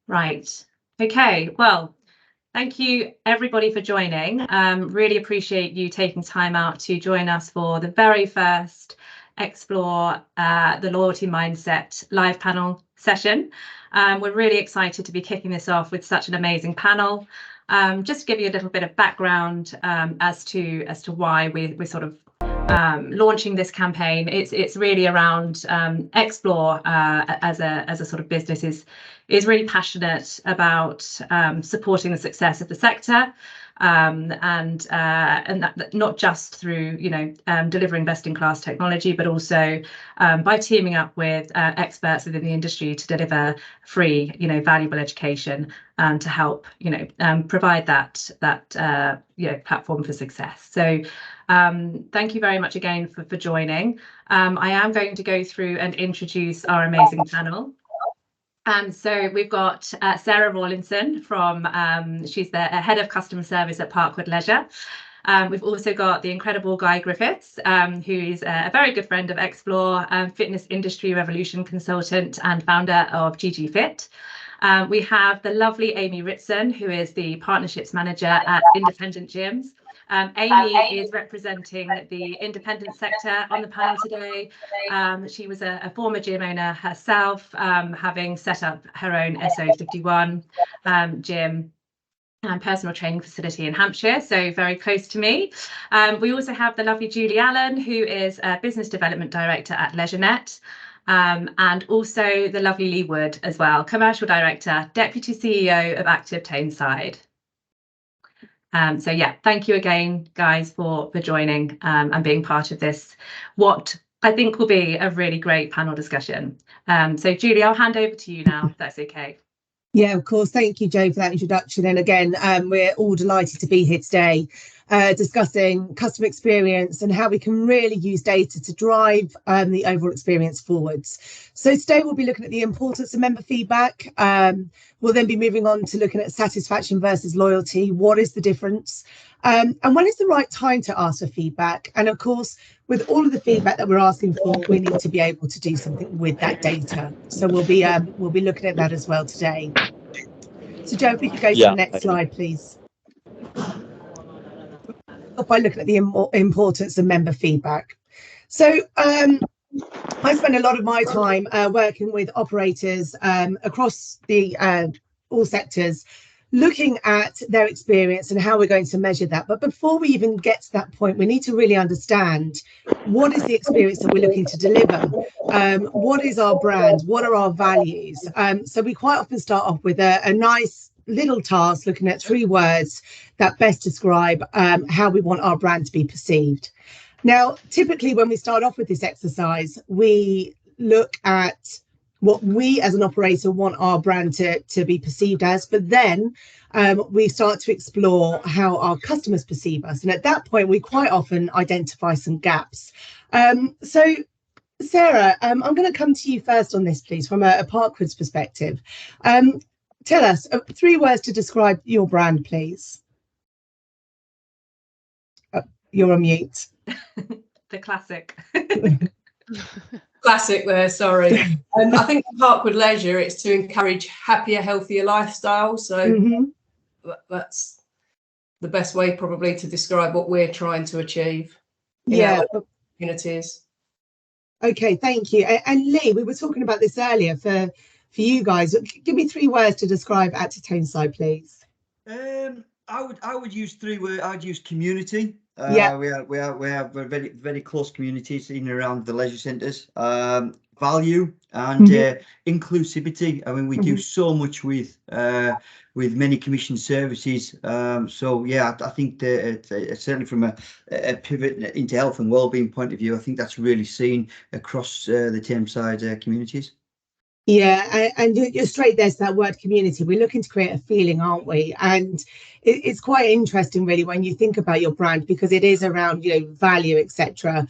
Right. Okay. Well, thank you everybody for joining. Really appreciate you taking time out to join us for the very first Explore the Loyalty Mindset live panel session. We're really excited to be kicking this off with such an amazing panel. Just to give you a little bit of background as to why we're sort of launching this campaign. It's really around Explore as a sort of business is really passionate about supporting the success of the sector, and that not just through delivering best-in-class technology, but also by teaming up with experts within the industry to deliver free, valuable education to help provide that platform for success. So thank you very much again for joining. I am going to go through and introduce our amazing panel. So we've got Sarah Rawlinson she's the head of customer service at Parkwood Leisure. We've also got the incredible Guy Griffiths, who is a very good friend of Explore, fitness industry revolution consultant and founder of GG Fit. We have the lovely Amy Ritson, who is the partnerships manager at Independent Gyms. Amy is representing the independent sector on the panel today. She was a former gym owner herself, having set up her own SO51 gym and personal training facility in Hampshire, so very close to me. We also have the lovely Julie Allen, who is a business development director at LeisureNet. And also the lovely Lee Wood as well, commercial director, deputy CEO of Active Tameside. So yeah, thank you again, guys, for joining and being part of this, what I think will be a really great panel discussion. So Julie, I'll hand over to you now, if that's okay. Yeah, of course. Thank you, Joe, for that introduction. And again, we're all delighted to be here today discussing customer experience and how we can really use data to drive the overall experience forwards. So today we'll be looking at the importance of member feedback. We'll then be moving on to looking at satisfaction versus loyalty. What is the difference? And when is the right time to ask for feedback? And of course, with all of the feedback that we're asking for, we need to be able to do something with that data. So we'll be looking at that as well today. So Joe, if we could go to the next slide, please. By looking at the importance of member feedback. So I spend a lot of my time working with operators across the all sectors, looking at their experience and how we're going to measure that. But before we even get to that point, we need to really understand what is the experience that we're looking to deliver. What is our brand? What are our values? So we quite often start off with a nice little task, looking at 3 words that best describe how we want our brand to be perceived. Now, typically when we start off with this exercise, we look at what we as an operator want our brand to be perceived as, but then we start to explore how our customers perceive us. And at that point, we quite often identify some gaps. So Sarah, I'm going to come to you first on this, please, from a Parkwood's perspective. Tell us 3 words to describe your brand, please. You're on mute. The classic. Classic there, sorry. I think for Parkwood Leisure, it's to encourage happier, healthier lifestyles. So that's the best way probably to describe what we're trying to achieve in our communities. Okay, thank you. And Lee, we were talking about this earlier for you guys. Give me 3 words to describe Active Tameside, please. I would use 3 words. I'd use community. We have a very, very close communities in and around the leisure centres. Value and inclusivity. I mean, we do so much with many commission services. So yeah, I think that certainly from a pivot into health and wellbeing point of view, I think that's really seen across the Tameside communities. Yeah, and you're straight there to that word community. We're looking to create a feeling, aren't we? And it's quite interesting, really, when you think about your brand, because it is around, value, etc.,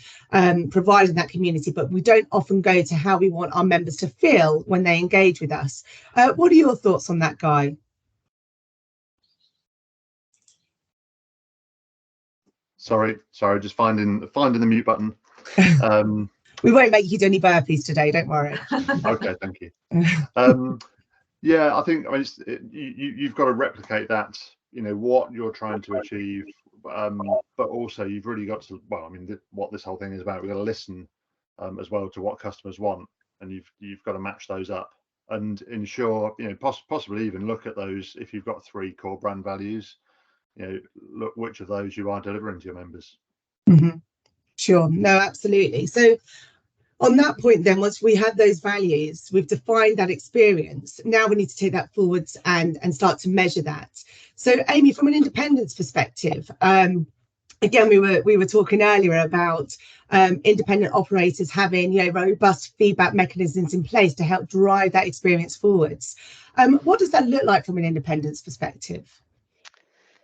providing that community. But we don't often go to how we want our members to feel when they engage with us. What are your thoughts on that, Guy? Sorry, just finding the mute button. We won't make you do any burpees today, don't worry. Okay, thank you. Yeah, I think, I mean, you've got to replicate that, what you're trying to achieve, but also you've really got to, well, I mean, what this whole thing is about, we've got to listen as well to what customers want, and you've got to match those up and ensure, possibly even look at those. If you've got 3 core brand values, look which of those you are delivering to your members. Sure, no, absolutely. So on that point, then, once we have those values, we've defined that experience. Now we need to take that forwards and start to measure that. So, Amy, from an independence perspective, again, we were talking earlier about independent operators having robust feedback mechanisms in place to help drive that experience forwards. What does that look like from an independence perspective?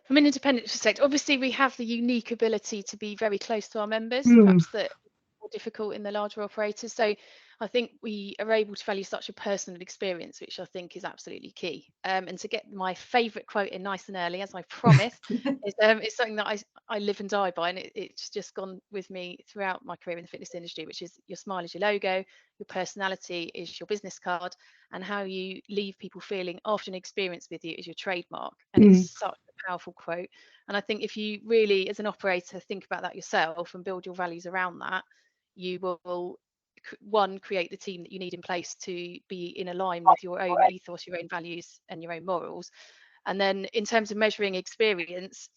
From an independent perspective, obviously we have the unique ability to be very close to our members, perhaps that more difficult in the larger operators. So I think we are able to value such a personal experience, which I think is absolutely key. And to get my favourite quote in nice and early, as I promised, is something that I live and die by, and it's just gone with me throughout my career in the fitness industry, which is your smile is your logo, your personality is your business card, and how you leave people feeling after an experience with you is your trademark. And it's such a powerful quote. And I think if you really, as an operator, think about that yourself and build your values around that, you will, one, create the team that you need in place to be in line with your own ethos, your own values and your own morals. And then in terms of measuring experience,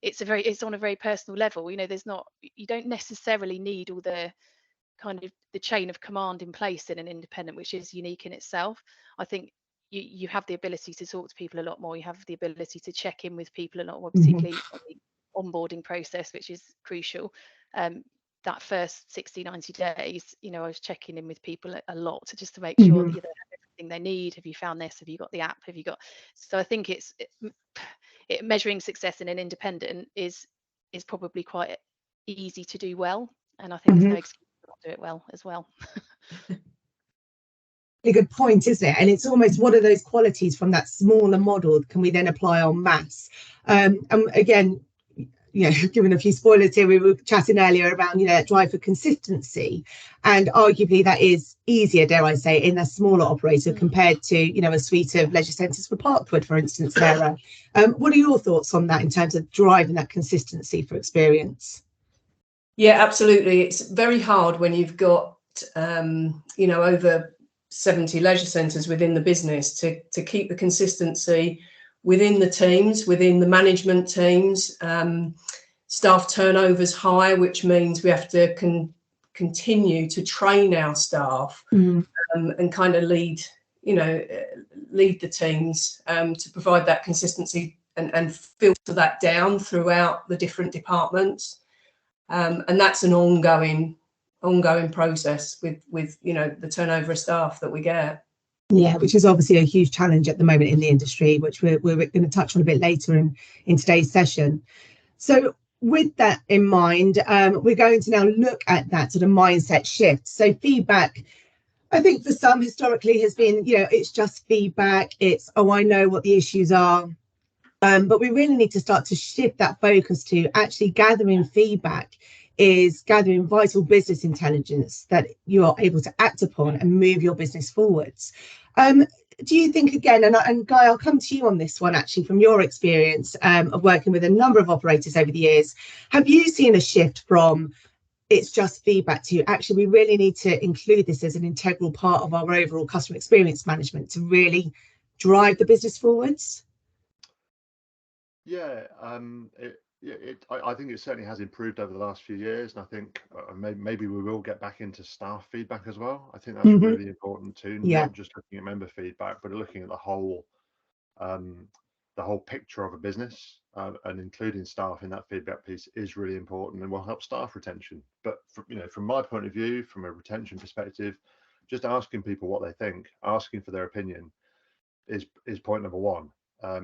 it's on a very personal level. You don't necessarily need all the kind of the chain of command in place in an independent, which is unique in itself. I think you have the ability to talk to people a lot more. You have the ability to check in with people a lot more, particularly on the onboarding process, which is crucial. That first 60, 90 days, I was checking in with people a lot just to make sure that they have everything they need. Have you found this? Have you got the app? Have you got? So I think measuring success in an independent is probably quite easy to do well. And I think there's no excuse to not do it well as well. A good point, isn't it? And it's almost, what are those qualities from that smaller model can we then apply en masse? And again, given a few spoilers here, we were chatting earlier around that drive for consistency, and arguably that is easier, dare I say, in a smaller operator compared to a suite of leisure centres for Parkwood, for instance, Sarah. What are your thoughts on that in terms of driving that consistency for experience? Yeah, absolutely. It's very hard when you've got over 70 leisure centres within the business to keep the consistency within the teams, within the management teams. Staff turnover's high, which means we have to continue to train our staff and kind of lead the teams to provide that consistency and filter that down throughout the different departments. And that's an ongoing process with the turnover of staff that we get. Yeah, which is obviously a huge challenge at the moment in the industry, which we're going to touch on a bit later in today's session. So with that in mind, we're going to now look at that sort of mindset shift. So feedback, I think for some historically has been, it's just feedback. It's, I know what the issues are. But we really need to start to shift that focus to actually gathering feedback is gathering vital business intelligence that you are able to act upon and move your business forwards. Do you think, again, and Guy, I'll come to you on this one, actually, from your experience of working with a number of operators over the years, have you seen a shift from it's just feedback to actually we really need to include this as an integral part of our overall customer experience management to really drive the business forwards? Yeah, I think it certainly has improved over the last few years, and I think maybe we will get back into staff feedback as well. I think that's really important too, not just looking at member feedback, but looking at the whole picture of a business, and including staff in that feedback piece is really important and will help staff retention. But from my point of view, from a retention perspective, just asking people what they think, asking for their opinion is point number one.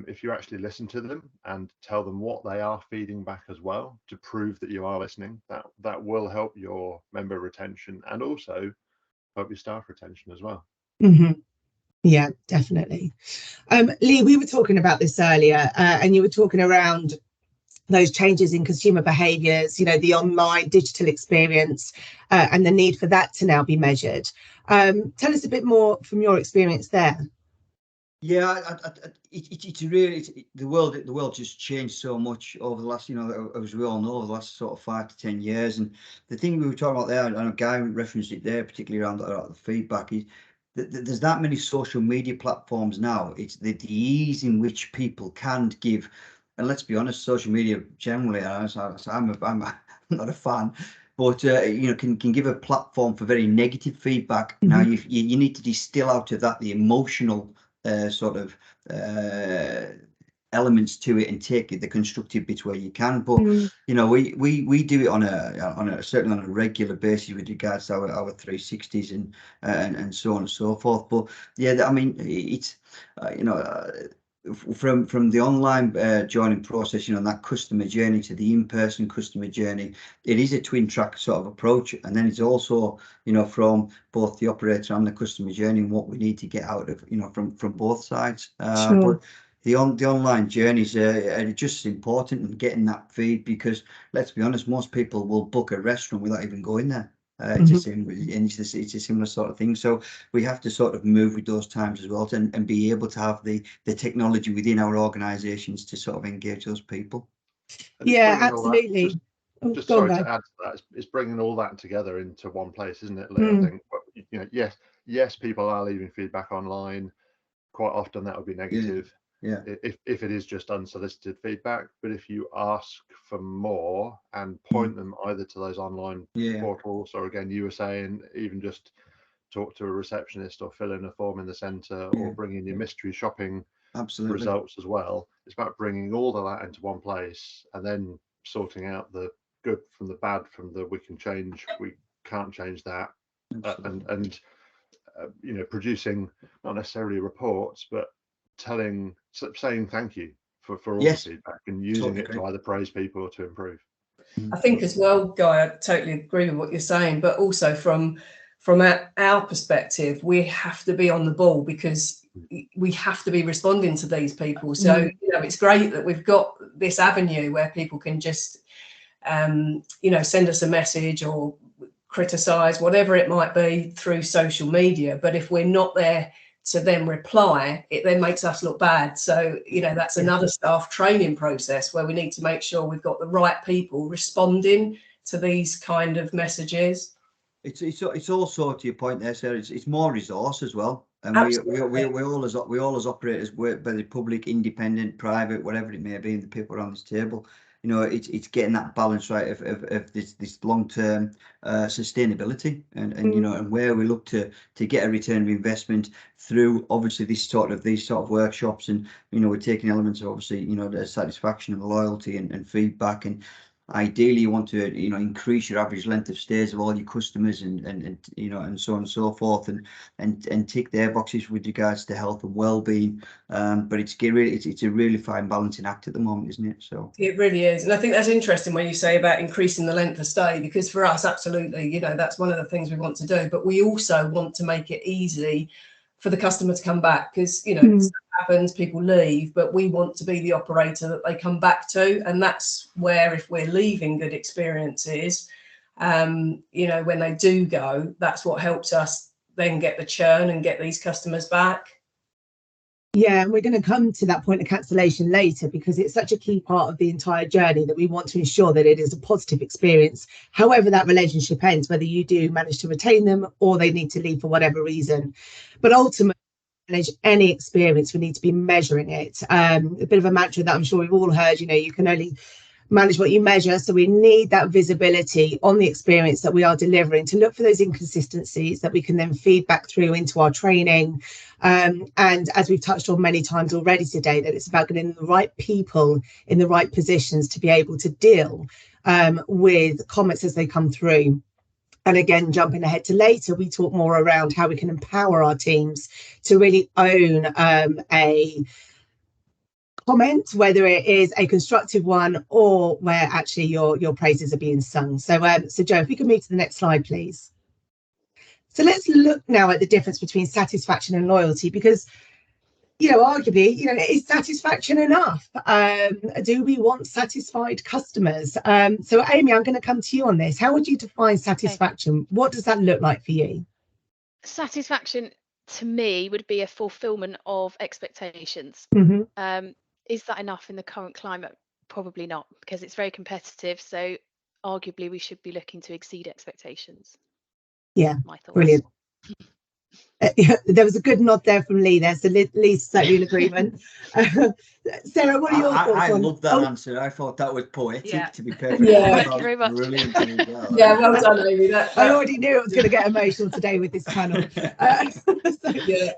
If you actually listen to them and tell them what they are feeding back as well to prove that you are listening, that will help your member retention and also help your staff retention as well. Yeah, definitely. Lee, we were talking about this earlier, and you were talking around those changes in consumer behaviours, the online digital experience, and the need for that to now be measured. Tell us a bit more from your experience there. Yeah, it's really the world just changed so much over the last, as we all know, over the last sort of 5 to 10 years. And the thing we were talking about there, I know Guy referenced it there, particularly around the feedback, is that there's that many social media platforms now. It's the ease in which people can give, and let's be honest, social media generally, I'm not a fan, but can give a platform for very negative feedback. Now you need to distill out of that the emotional sort of elements to it and take it the constructive bits where you can. But we do it on a certainly on a regular basis with regards to our 360s and so on and so forth. But yeah, I mean, it's from the online joining process, and that customer journey to the in-person customer journey, it is a twin track sort of approach. And then it's also, from both the operator and the customer journey and what we need to get out of, from both sides. But the online journeys are just as important in getting that feed, because let's be honest, most people will book a restaurant without even going there. It's a similar sort of thing. So we have to sort of move with those times as well, and be able to have the technology within our organisations to sort of engage those people. Yeah, absolutely. Just sorry to add to that, it's bringing all that together into one place, isn't it, Lee? I think, yes, people are leaving feedback online. Quite often that would be negative. Yeah. If it is just unsolicited feedback, but if you ask for more and point them either to those online portals, or again, you were saying, even just talk to a receptionist or fill in a form in the centre, or bring in your mystery shopping results as well. It's about bringing all of that into one place and then sorting out the good from the bad, from the we can change, we can't change that, and producing not necessarily reports, but saying thank you for all the feedback, and using it to either praise people or to improve. I think as well, Guy, I totally agree with what you're saying, but also from our perspective, we have to be on the ball, because we have to be responding to these people. So it's great that we've got this avenue where people can just send us a message or criticize, whatever it might be, through social media. But if we're not there to then reply, it then makes us look bad. So that's another staff training process where we need to make sure we've got the right people responding to these kind of messages. It's also, to your point there, Sarah, it's more resource as well. And we all as operators, whether public, independent, private, whatever it may be, and the people around this table, it's getting that balance right of this long-term sustainability, and where we look to get a return of investment through obviously these sort of workshops, and we're taking elements of obviously the satisfaction and loyalty and feedback, and ideally you want to increase your average length of stays of all your customers, and so on and so forth, and tick their boxes with regards to health and well-being. But it's a really fine balancing act at the moment, isn't it? So it really is. And I think that's interesting when you say about increasing the length of stay, because for us, absolutely, that's one of the things we want to do, but we also want to make it easy for the customer to come back, because stuff happens, people leave, but we want to be the operator that they come back to. And that's where, if we're leaving good experiences, when they do go, that's what helps us then get the churn and get these customers back. Yeah, and we're going to come to that point of cancellation later, because it's such a key part of the entire journey that we want to ensure that it is a positive experience, however that relationship ends, whether you do manage to retain them or they need to leave for whatever reason. But ultimately, manage any experience, we need to be measuring it. A bit of a mantra that I'm sure we've all heard, you can only manage what you measure. So we need that visibility on the experience that we are delivering, to look for those inconsistencies that we can then feed back through into our training. And as we've touched on many times already today, that it's about getting the right people in the right positions to be able to deal with comments as they come through. And again, jumping ahead to later, we talk more around how we can empower our teams to really own a comment, whether it is a constructive one or where actually your praises are being sung. So Joe, if we can move to the next slide, please. So let's look now at the difference between satisfaction and loyalty, because arguably, is satisfaction enough? Do we want satisfied customers? So Amy, I'm going to come to you on this. How would you define satisfaction? Okay. What does that look like for you? Satisfaction, to me would be a fulfillment of expectations. Is that enough in the current climate? Probably not, because it's very competitive. So arguably we should be looking to exceed expectations. Yeah, my thoughts. Brilliant. There was a good nod there from Lee there, so Lee's certainly in agreement. Sarah, what are your thoughts I on? love that answer. I thought that was poetic, to be perfectly Yeah. honest. Thank you very much. Brilliant as well. Yeah, well done, Amy. I already knew it was going to get emotional today with this panel. Yeah.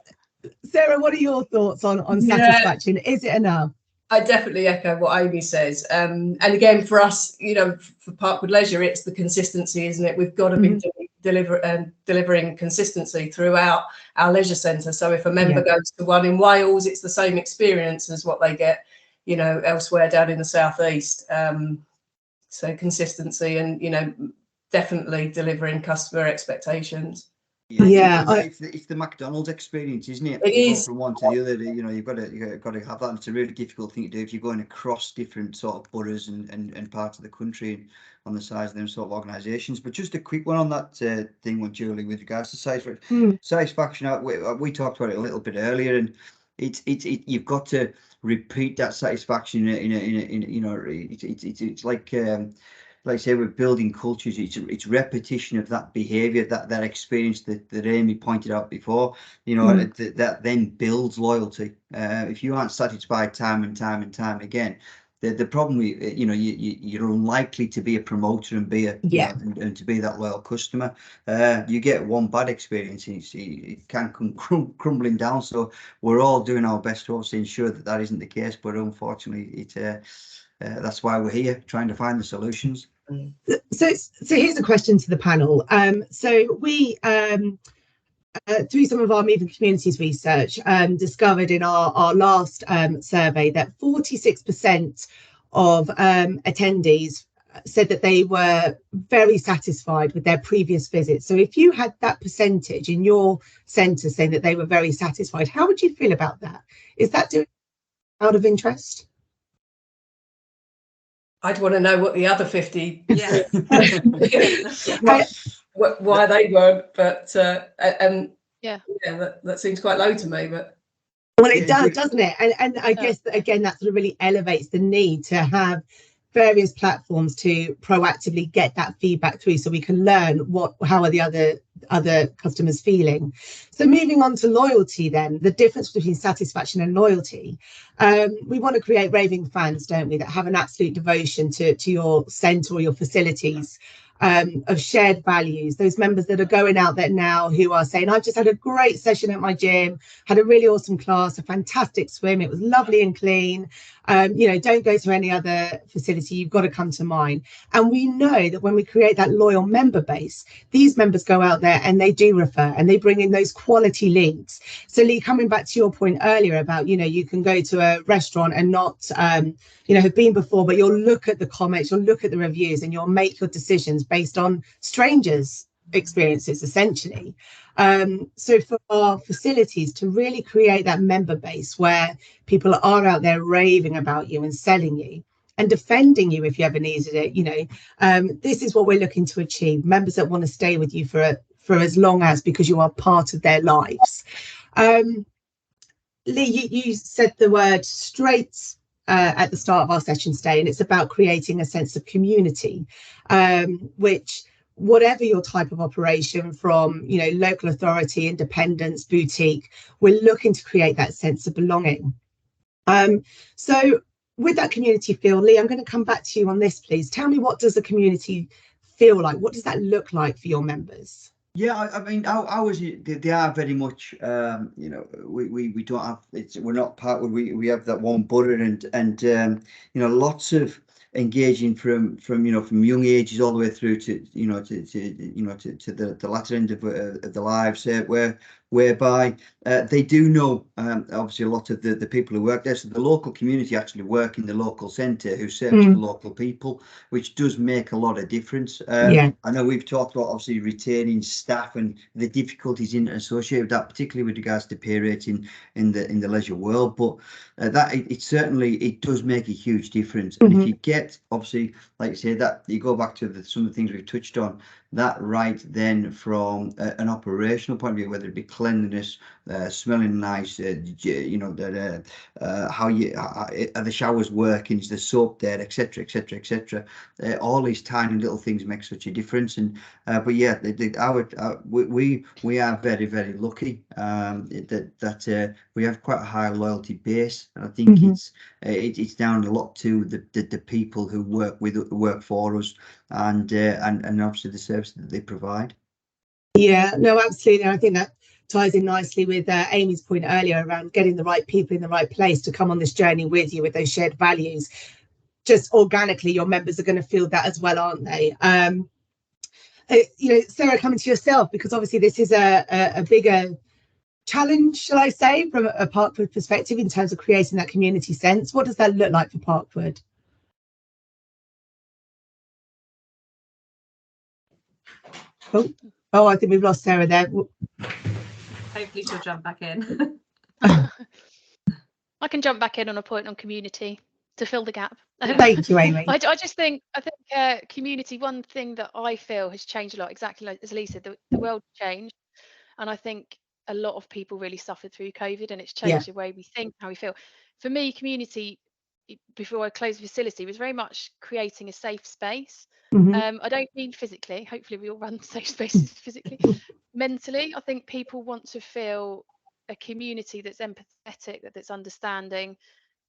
Sarah, what are your thoughts on satisfaction? Is it enough? I definitely echo what Amy says. And again, for us, you know, for Parkwood Leisure, it's the consistency, isn't it? We've got to be delivering consistency throughout our leisure centre. So if a member goes to one in Wales, it's the same experience as what they get, you know, elsewhere down in the southeast. So consistency and, you know, definitely delivering customer expectations. Yeah, it's the McDonald's experience, isn't it? It is. From one to the other. You know, you've got to have that. And it's a really difficult thing to do if you're going across different sort of boroughs and parts of the country on the size of them sort of organisations. But just a quick one on that thing with Julie with regards to satisfaction. We talked about it a little bit earlier, and it's you've got to repeat that satisfaction in you know, it's like I say, we're building cultures. It's repetition of that behaviour, that experience that Amy pointed out before. You know, that then builds loyalty. If you aren't satisfied time and time and time again, the problem with, you know, you're unlikely to be a promoter and be a you know, and to be that loyal customer. You get one bad experience, and it can come crumbling down. So we're all doing our best to obviously ensure that isn't the case. But unfortunately, that's why we're here, trying to find the solutions. So here's a question to the panel. So we, through some of our Moving Communities research, discovered in our last survey that 46% of attendees said that they were very satisfied with their previous visit. So if you had that percentage in your centre saying that they were very satisfied, how would you feel about that? Is that doing out of interest? I'd want to know what the other 50 why they weren't, but that seems quite low to me. But well, it does, doesn't it? And I guess that, again, that sort of really elevates the need to have various platforms to proactively get that feedback through, so we can learn how are the other customers feeling. So moving on to loyalty, then the difference between satisfaction and loyalty. We want to create raving fans, don't we, that have an absolute devotion to your centre or your facilities, of shared values, those members that are going out there now who are saying, I've just had a great session at my gym, had a really awesome class, a fantastic swim, it was lovely and clean. You know, don't go to any other facility, you've got to come to mine. And we know that when we create that loyal member base, these members go out there and they do refer and they bring in those quality leads. So Lee, coming back to your point earlier about, you know, you can go to a restaurant and not, you know, have been before, but you'll look at the comments, you'll look at the reviews, and you'll make your decisions based on strangers' experiences, essentially. So for our facilities to really create that member base where people are out there raving about you and selling you and defending you if you ever needed it, you know, this is what we're looking to achieve. Members that want to stay with you for as long as, because you are part of their lives. Lee, you said the word straight at the start of our session today, and it's about creating a sense of community, which, whatever your type of operation, from, you know, local authority, independence, boutique, we're looking to create that sense of belonging. So with that community feel, Lee, I'm going to come back to you on this, please. Tell me, what does a community feel like? What does that look like for your members? Yeah, I mean, ours, they are very much, you know, we don't have, we're not part of, we have that one borough, and you know, lots of engaging from you know, from young ages all the way through to, you know, to the latter end of the lives, whereby they do know, obviously, a lot of the people who work there. So the local community actually work in the local centre, who serves the local people, which does make a lot of difference. I know we've talked about obviously retaining staff and the difficulties associated with that, particularly with regards to pay rating in the leisure world. But that it certainly does make a huge difference. And if you get, obviously, like you say, that you go back to some of the things we've touched on, that right then from an operational point of view, whether it be cleanliness, smelling nice, you know, how are the showers working, is the soap there, etc., etc., etc. All these tiny little things make such a difference. And but yeah, we are very, very lucky that we have quite a high loyalty base, and I think it's down a lot to the people who work for us, and obviously the service that they provide. Yeah, no, absolutely. And I think that ties in nicely with Amy's point earlier around getting the right people in the right place to come on this journey with you with those shared values. Just organically, your members are going to feel that as well, aren't they? You know, Sarah, coming to yourself, because obviously this is a bigger challenge, shall I say, from a Parkwood perspective in terms of creating that community sense. What does that look like for Parkwood? Oh, I think we've lost Sarah there. Hopefully she'll jump back in. I can jump back in on a point on community to fill the gap. Thank you, Amy. I just think community, one thing that I feel has changed a lot, exactly like as Lee said, the world changed, and I think a lot of people really suffered through COVID, and it's changed the way we think, how we feel. For me, community, before I closed the facility, was very much creating a safe space. I don't mean physically, hopefully we all run safe spaces physically. Mentally, I think people want to feel a community that's empathetic, that's understanding,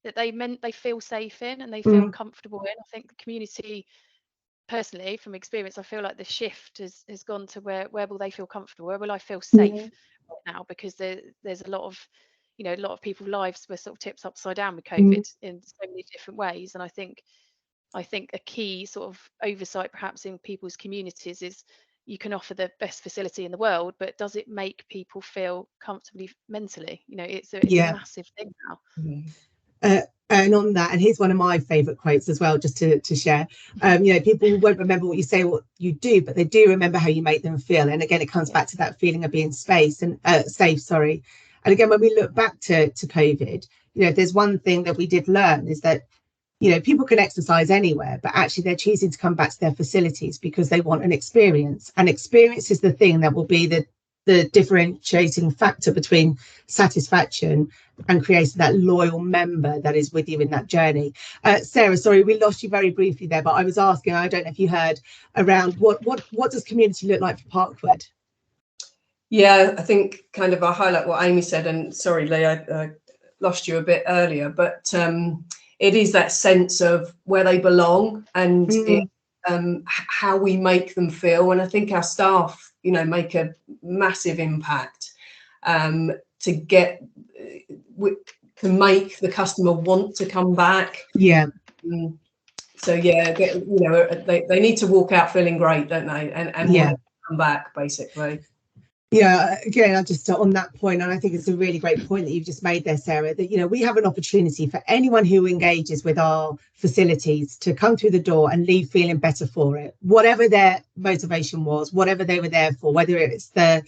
that they feel safe in and they feel comfortable in. I think the community, personally, from experience, I feel like the shift has gone to where will they feel comfortable? Where will I feel safe right now? Because there's a lot of, you know, a lot of people's lives were sort of tipped upside down with COVID in so many different ways. And I think a key sort of oversight perhaps in people's communities is you can offer the best facility in the world, but does it make people feel comfortably mentally? You know, it's a massive thing now. And on that, and here's one of my favourite quotes as well, just to share. You know, people won't remember what you say, what you do, but they do remember how you make them feel. And again, it comes back to that feeling of being safe. And again, when we look back to COVID, you know, if there's one thing that we did learn is that, you know, people can exercise anywhere, but actually they're choosing to come back to their facilities because they want an experience. And experience is the thing that will be the differentiating factor between satisfaction and creating that loyal member that is with you in that journey. Sarah, sorry, we lost you very briefly there, but I was asking, I don't know if you heard around what does community look like for Parkwood? Yeah, I think kind of I highlight what Amy said, and sorry, Lee, I lost you a bit earlier, but it is that sense of where they belong and how we make them feel. And I think our staff, you know, make a massive impact to make the customer want to come back. Yeah. So yeah, you know, they need to walk out feeling great, don't they? And want to come back, basically. Yeah, again, I just on that point, and I think it's a really great point that you've just made there, Sarah, that, you know, we have an opportunity for anyone who engages with our facilities to come through the door and leave feeling better for it, whatever their motivation was, whatever they were there for, whether it's the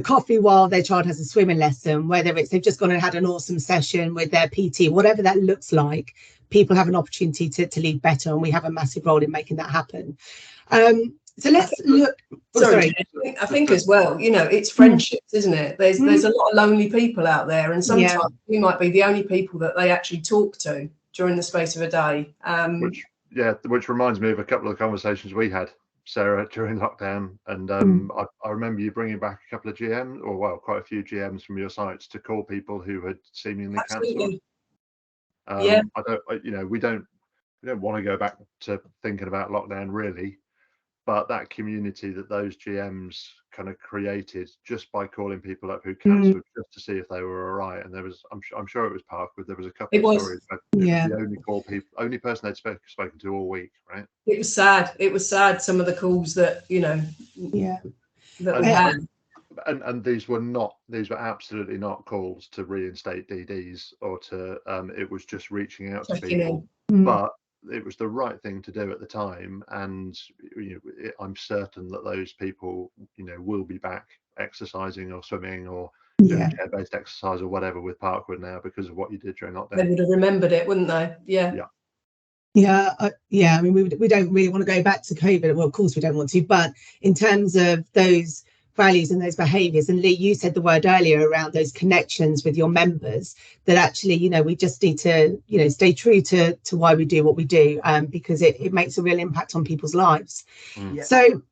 coffee while their child has a swimming lesson, whether it's they've just gone and had an awesome session with their PT, whatever that looks like, people have an opportunity to leave better, and we have a massive role in making that happen. So let's look. Sorry. I think as well, you know, it's friendships, isn't it? There's a lot of lonely people out there, and sometimes we might be the only people that they actually talk to during the space of a day. Which reminds me of a couple of conversations we had, Sarah, during lockdown, and I remember you bringing back a couple of GMs, or well, quite a few GMs from your sites to call people who had seemingly cancelled. We don't want to go back to thinking about lockdown really. But that community that those GMs kind of created just by calling people up who cancelled just to see if they were all right, and there was, I'm sure it was Parkwood. There was a couple of stories. But it was the only person they'd spoken to all week, right? It was sad. It was sad. Some of the calls that that we had. And these were absolutely not calls to reinstate DDs or to. It was just reaching out to people, but it was the right thing to do at the time, and I'm certain that those people, will be back exercising or swimming or doing care-based exercise or whatever with Parkwood now because of what you did during lockdown. They would have remembered it, wouldn't they? Yeah. Yeah, I mean, we don't really want to go back to COVID. Well, of course we don't want to, but in terms of those values and those behaviours, and Lee, you said the word earlier around those connections with your members, that actually, you know, we just need to, you know, stay true to why we do what we do, because it makes a real impact on people's lives. Yeah. So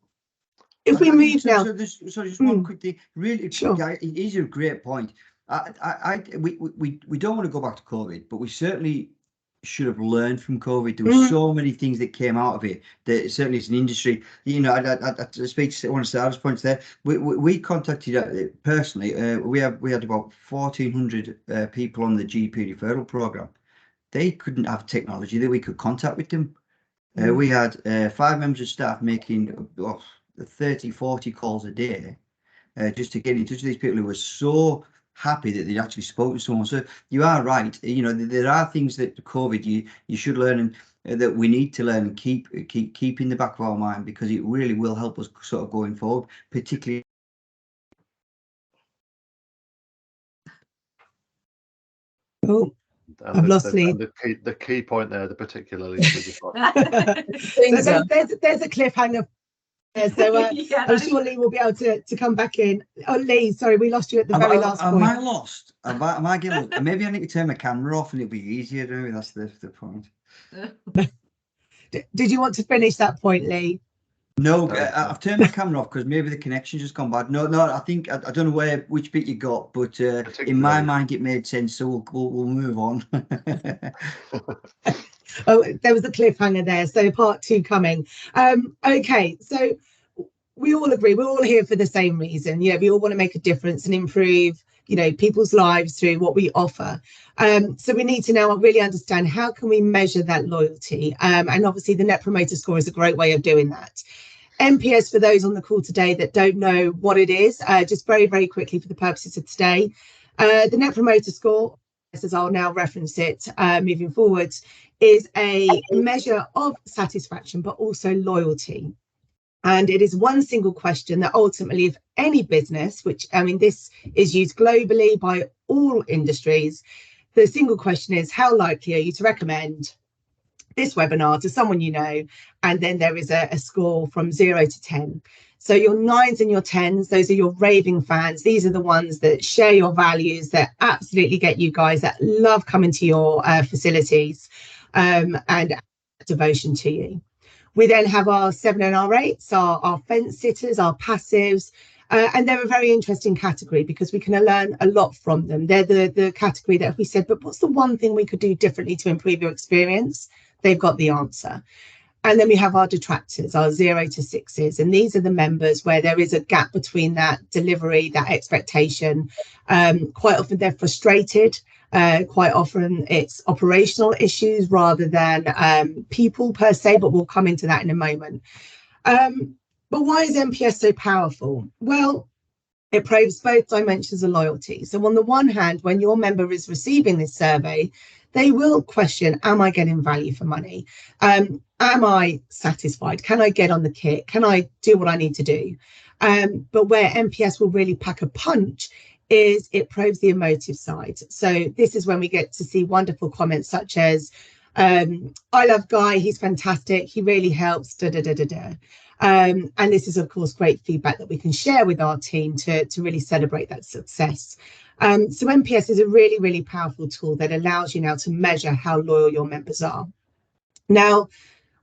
if we move now, so just one quick thing. Really, sure. it is a great point. We don't want to go back to COVID, but we certainly should have learned from COVID. There were so many things that came out of it that certainly as an industry, you know, I speak to one of Sarah's points there. We contacted personally. We had about 1,400 people on the GP referral program. They couldn't have technology that we could contact with them. We had 5 members of staff making 30, 40 calls a day just to get in touch with these people who were so happy that they'd actually spoke to someone. So you are right. You know, there are things that COVID you should learn and that we need to learn and keep in the back of our mind, because it really will help us sort of going forward, particularly. Oh, I've lost Lee. The key point there, the particularly. So there's a cliffhanger. So I'm sure Lee will be able to come back in. Oh, Lee, sorry, we lost you at the very last point. Am I lost? Am I getting? Maybe I need to turn my camera off and it'll be easier. Maybe that's the point. Did you want to finish that point, Lee? No, I've turned my camera off because maybe the connection's just gone bad. No, I think I don't know which bit you got, but in my mind it made sense. So we'll move on. Oh, there was a cliffhanger there. So part 2 coming. Okay, so we all agree. We're all here for the same reason. You know, we all want to make a difference and improve, you know, people's lives through what we offer. So we need to now really understand, how can we measure that loyalty? And obviously the Net Promoter Score is a great way of doing that. NPS, for those on the call today that don't know what it is, just very, very quickly for the purposes of today, the Net Promoter Score, as I'll now reference it moving forwards, is a measure of satisfaction, but also loyalty. And it is one single question that ultimately, if any business, which I mean, this is used globally by all industries, the single question is, how likely are you to recommend this webinar to someone you know? And then there is a score from 0 to 10. So your 9s and your 10s, those are your raving fans. These are the ones that share your values, that absolutely get you guys, that love coming to your facilities and devotion to you. We then have our 7 and our 8s, our fence sitters, our passives, and they're a very interesting category because we can learn a lot from them. They're the category that if we said, but what's the one thing we could do differently to improve your experience? They've got the answer. And then we have our detractors, our 0 to 6s. And these are the members where there is a gap between that delivery, that expectation. Quite often they're frustrated. Quite often it's operational issues rather than people per se, but we'll come into that in a moment. But why is NPS so powerful? Well, it probes both dimensions of loyalty. So on the one hand, when your member is receiving this survey, they will question, am I getting value for money? Am I satisfied? Can I get on the kit? Can I do what I need to do? But where NPS will really pack a punch is it probes the emotive side. So this is when we get to see wonderful comments such as, I love Guy, he's fantastic, he really helps, da da da da da. And this is, of course, great feedback that we can share with our team to really celebrate that success. So NPS is a really, really powerful tool that allows you now to measure how loyal your members are. Now,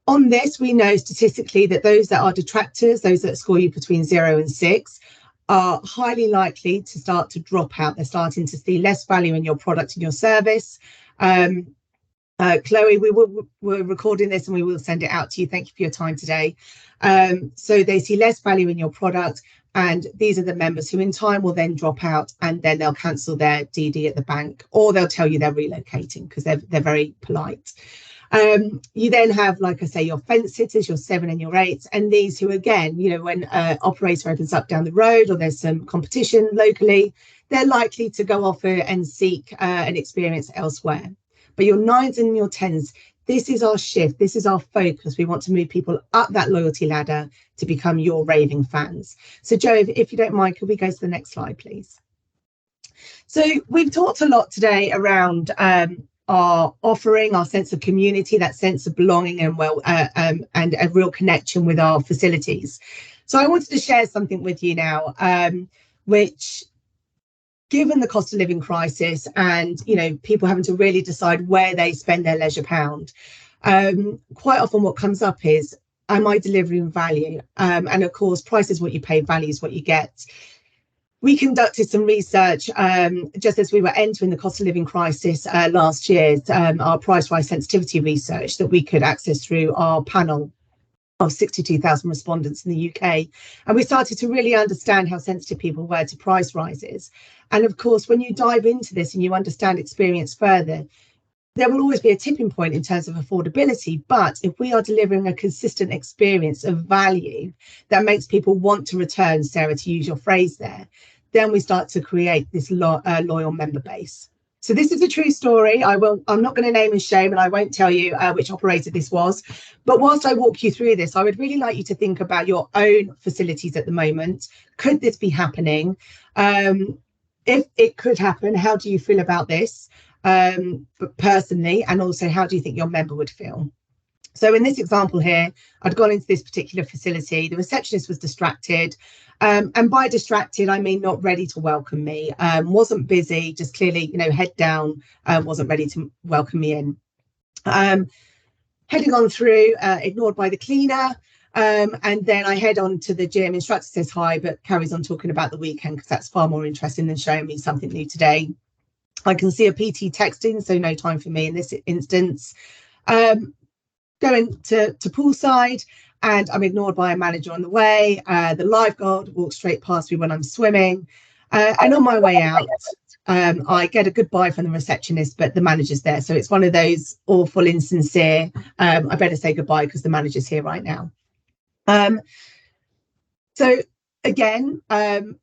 on this, we know statistically that those that are detractors, those that score you between 0 and 6, are highly likely to start to drop out. They're starting to see less value in your product and your service. Chloe, we're recording this and we will send it out to you. Thank you for your time today. So they see less value in your product, and these are the members who in time will then drop out, and then they'll cancel their DD at the bank, or they'll tell you they're relocating because they're very polite. You then have, like I say, your fence sitters, your 7 and your 8s, and these who, again, you know, when an operator opens up down the road or there's some competition locally, they're likely to go off and seek an experience elsewhere. But your 9s and your 10s, this is our shift. This is our focus. We want to move people up that loyalty ladder to become your raving fans. So Joe, if you don't mind, could we go to the next slide, please? So we've talked a lot today around our offering, our sense of community, that sense of belonging and and a real connection with our facilities. So I wanted to share something with you now, which, given the cost of living crisis and people having to really decide where they spend their leisure pound, quite often what comes up is, am I delivering value? And of course, price is what you pay, value is what you get. We conducted some research just as we were entering the cost of living crisis last year, our price rise sensitivity research that we could access through our panel of 62,000 respondents in the UK. And we started to really understand how sensitive people were to price rises. And of course, when you dive into this and you understand experience further, there will always be a tipping point in terms of affordability. But if we are delivering a consistent experience of value that makes people want to return, Sarah, to use your phrase there, then we start to create this loyal member base. So this is a true story. I'm not going to name and shame, and I won't tell you which operator this was. But whilst I walk you through this, I would really like you to think about your own facilities at the moment. Could this be happening? If it could happen, how do you feel about this personally? And also, how do you think your member would feel? So in this example here, I'd gone into this particular facility. The receptionist was distracted. And by distracted, I mean not ready to welcome me, wasn't busy, just clearly, head down, wasn't ready to welcome me in. Heading on through, ignored by the cleaner. And then I head on to the gym. Instructor says hi, but carries on talking about the weekend because that's far more interesting than showing me something new today. I can see a PT texting, so no time for me in this instance. Going to poolside, and I'm ignored by a manager on the way. The lifeguard walks straight past me when I'm swimming. And on my way out, I get a goodbye from the receptionist, but the manager's there. So it's one of those awful, insincere, I better say goodbye because the manager's here right now. So again,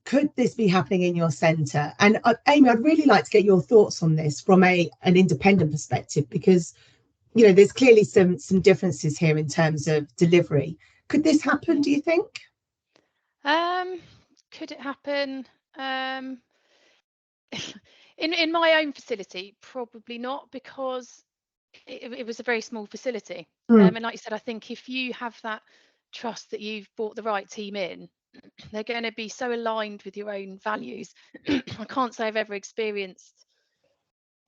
could this be happening in your centre? And Amy, I'd really like to get your thoughts on this from an independent perspective, because there's clearly some differences here in terms of delivery. Could this happen, do you think? Could it happen? In my own facility, probably not, because it was a very small facility. And like you said, I think if you have that trust that you've brought the right team in, they're going to be so aligned with your own values. I can't say I've ever experienced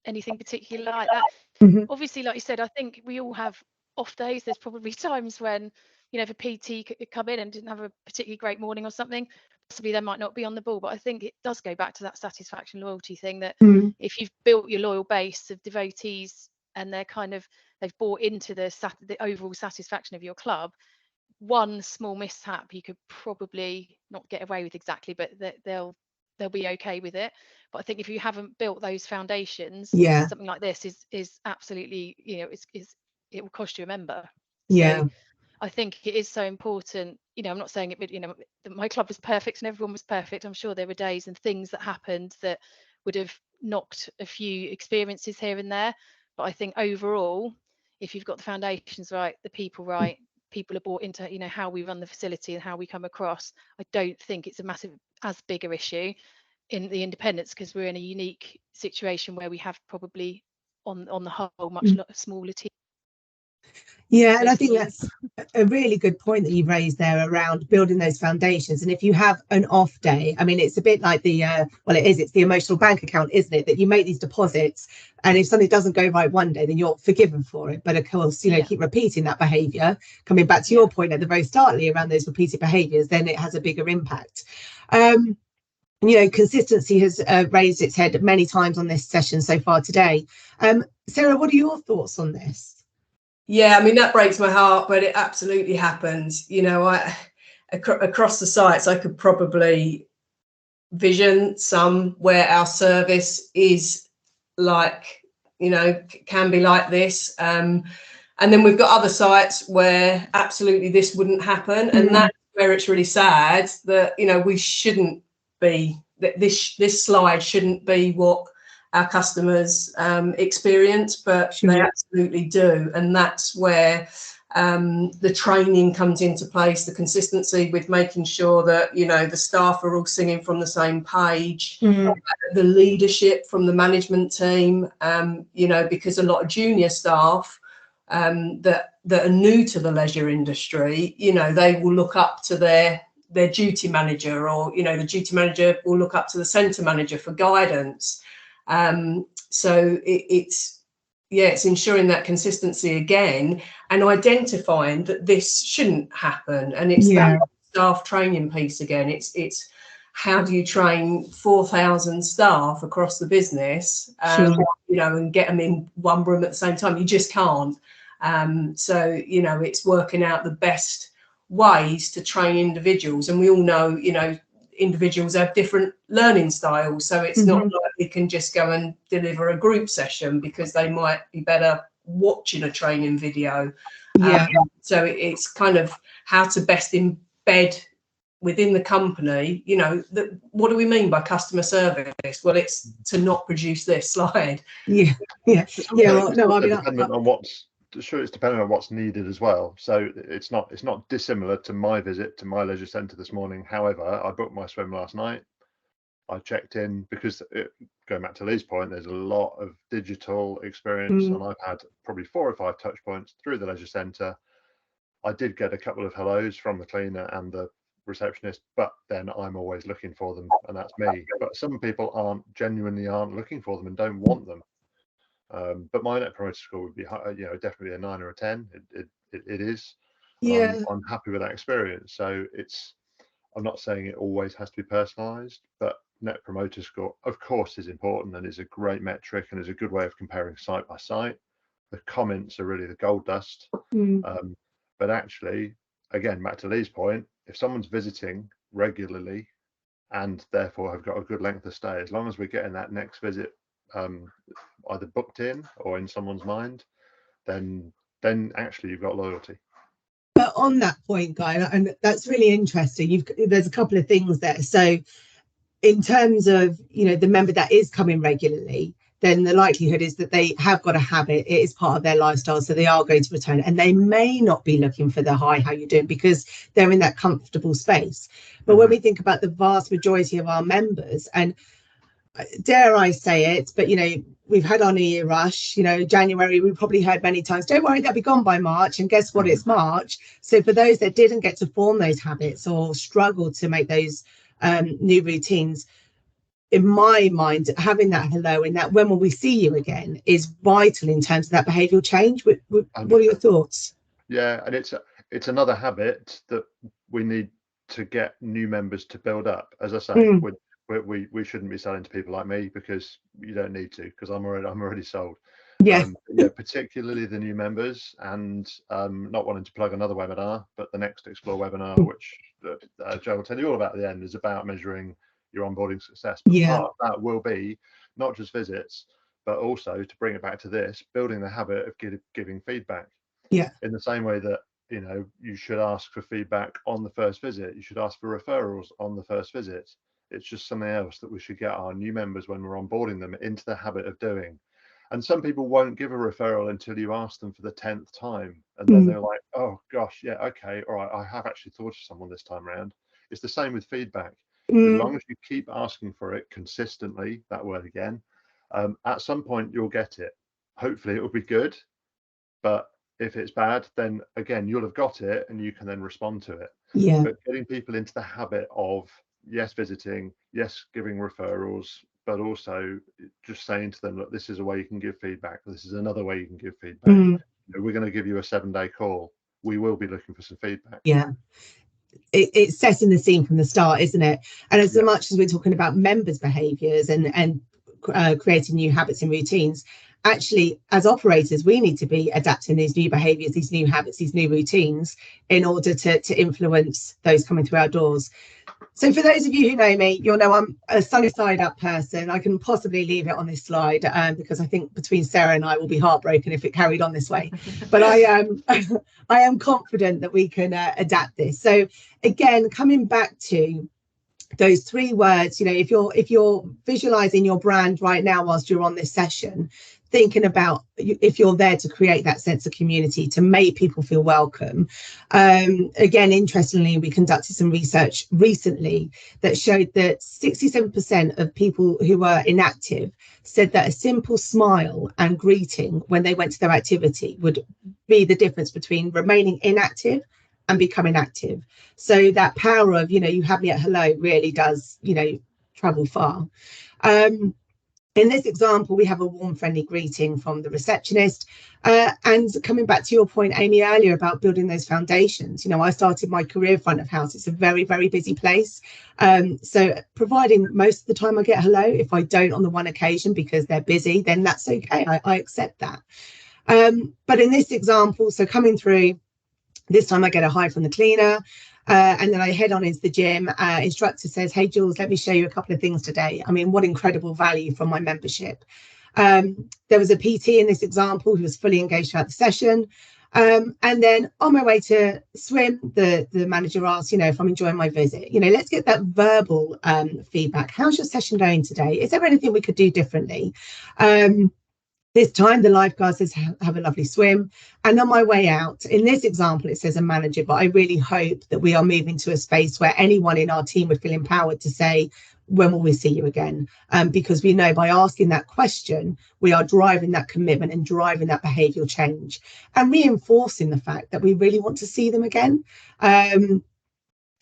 anything particularly like that. Obviously, like you said, I think we all have off days. There's probably times when, if a PT could come in and didn't have a particularly great morning or something, possibly they might not be on the ball. But I think it does go back to that satisfaction loyalty thing, that if you've built your loyal base of devotees and they've bought into the overall satisfaction of your club, one small mishap you could probably not get away with exactly, but they'll be okay with it. But I think if you haven't built those foundations, something like this is absolutely, it will cost you a member. So I think it is so important. I'm not saying it, my club was perfect and everyone was perfect. I'm sure there were days and things that happened that would have knocked a few experiences here and there. But I think overall, if you've got the foundations right, the people right, people are bought into, how we run the facility and how we come across, I don't think it's as bigger issue in the independents, because we're in a unique situation where we have probably on the whole much smaller team. Yeah, and I think that's a really good point that you've raised there around building those foundations. And if you have an off day, I mean, it's a bit like it's the emotional bank account, isn't it? That you make these deposits, and if something doesn't go right one day, then you're forgiven for it. But of course, keep repeating that behaviour, coming back to your point at the very start, Lee, around those repeated behaviours, then it has a bigger impact. Consistency has raised its head many times on this session so far today. Sarah, what are your thoughts on this? Yeah, I mean, that breaks my heart, but it absolutely happens. Across the sites, I could probably vision some where our service is like, can be like this. And then we've got other sites where absolutely this wouldn't happen. And that's where it's really sad that, we shouldn't be, that this slide shouldn't be what our customers experience, but they absolutely do. And that's where The training comes into place, the consistency with making sure that, you know, the staff are all singing from the same page, the leadership from the management team, you know, because a lot of junior staff that are new to the leisure industry, you know, they will look up to their duty manager, or, you know, the duty manager will look up to the centre manager for guidance. So it's ensuring that consistency again, and identifying that this shouldn't happen. And it's that staff training piece again. It's how do you train 4,000 staff across the business, you know, and get them in one room at the same time? You just can't. So, you know, it's working out the best ways to train individuals. And we all know, you know, individuals have different learning styles, so it's not like we can just go and deliver a group session, because they might be better watching a training video. So it's kind of how to best embed within the company, you know, what do we mean by customer service? Well, it's to not produce this slide. Well, no, I mean, dependent on what's it's dependent on what's needed as well. So it's not dissimilar to my visit to my leisure centre this morning. However, I booked my swim last night. I checked in because, going back to Lee's point, there's a lot of digital experience, and I've had probably 4 or 5 touch points through the leisure centre. I did get a couple of hellos from the cleaner and the receptionist, but then I'm always looking for them, and that's me. But some people genuinely aren't looking for them and don't want them. But my net promoter score would be, you know, definitely a 9 or a 10. It is. I'm happy with that experience. So I'm not saying it always has to be personalised, but net promoter score, of course, is important and is a great metric and is a good way of comparing site by site. The comments are really the gold dust. But actually, again, back to Lee's point, if someone's visiting regularly and therefore have got a good length of stay, as long as we're getting that next visit either booked in or in someone's mind, then actually you've got loyalty. But on that point, Guy, and that's really interesting, there's a couple of things there. So in terms of, you know, the member that is coming regularly, then the likelihood is that they have got a habit, it is part of their lifestyle, so they are going to return, and they may not be looking for the hi, how you doing, because they're in that comfortable space. But when we think about the vast majority of our members, and dare I say it, but, you know, we've had our New Year rush, you know, January, we probably heard many times, don't worry, they'll be gone by March. And guess what? It's March. So for those that didn't get to form those habits or struggle to make those new routines, in my mind, having that hello and that when will we see you again is vital in terms of that behavioural change. What are your thoughts? Yeah, and it's another habit that we need to get new members to build up. As I say, we shouldn't be selling to people like me, because you don't need to, because I'm already sold. Yeah, particularly the new members, and not wanting to plug another webinar, but the next Explore webinar, which Joe will tell you all about at the end, is about measuring your onboarding success. But part of that will be not just visits, but also, to bring it back to this, building the habit of giving feedback. In the same way that, you know, you should ask for feedback on the first visit, you should ask for referrals on the first visit. It's just something else that we should get our new members, when we're onboarding them, into the habit of doing. And some people won't give a referral until you ask them for the 10th time, and then they're like, oh gosh, yeah, okay, all right, I have actually thought of someone this time around. It's the same with feedback. As long as you keep asking for it consistently, that word again, at some point you'll get it. Hopefully it will be good, but if it's bad, then again, you'll have got it and you can then respond to it. But getting people into the habit of, yes, visiting, yes, giving referrals, but also just saying to them, look, this is a way you can give feedback. This is another way you can give feedback. You know, we're going to give you a 7-day call. We will be looking for some feedback. It's setting the scene from the start, isn't it? And as much as we're talking about members' behaviours and creating new habits and routines, actually, as operators, we need to be adapting these new behaviours, these new habits, these new routines in order to influence those coming through our doors. So for those of you who know me, you'll know I'm a sunny side up person. I can possibly leave it on this slide because I think between Sarah and I will be heartbroken if it carried on this way. But I am confident that we can adapt this. So again, coming back to those 3 words, you know, if you're visualizing your brand right now whilst you're on this session, thinking about if you're there to create that sense of community, to make people feel welcome. Again, interestingly, we conducted some research recently that showed that 67% of people who were inactive said that a simple smile and greeting when they went to their activity would be the difference between remaining inactive and becoming active. So that power of, you have me at hello really does, travel far. In this example, we have a warm, friendly greeting from the receptionist. And coming back to your point, Amy, earlier about building those foundations, I started my career front of house. It's a very, very busy place. So providing most of the time I get hello, if I don't on the one occasion because they're busy, then that's okay. I accept that. But in this example, so coming through, this time I get a hi from the cleaner. And then I head on into the gym. Instructor says, hey, Jules, let me show you a couple of things today. I mean, what incredible value from my membership. There was a PT in this example who was fully engaged throughout the session. And then on my way to swim, the manager asked, if I'm enjoying my visit, let's get that verbal feedback. How's your session going today? Is there anything we could do differently? This time, the lifeguard says, have a lovely swim. And on my way out, in this example, it says a manager, but I really hope that we are moving to a space where anyone in our team would feel empowered to say, when will we see you again? Because we know by asking that question, we are driving that commitment and driving that behavioural change and reinforcing the fact that we really want to see them again. So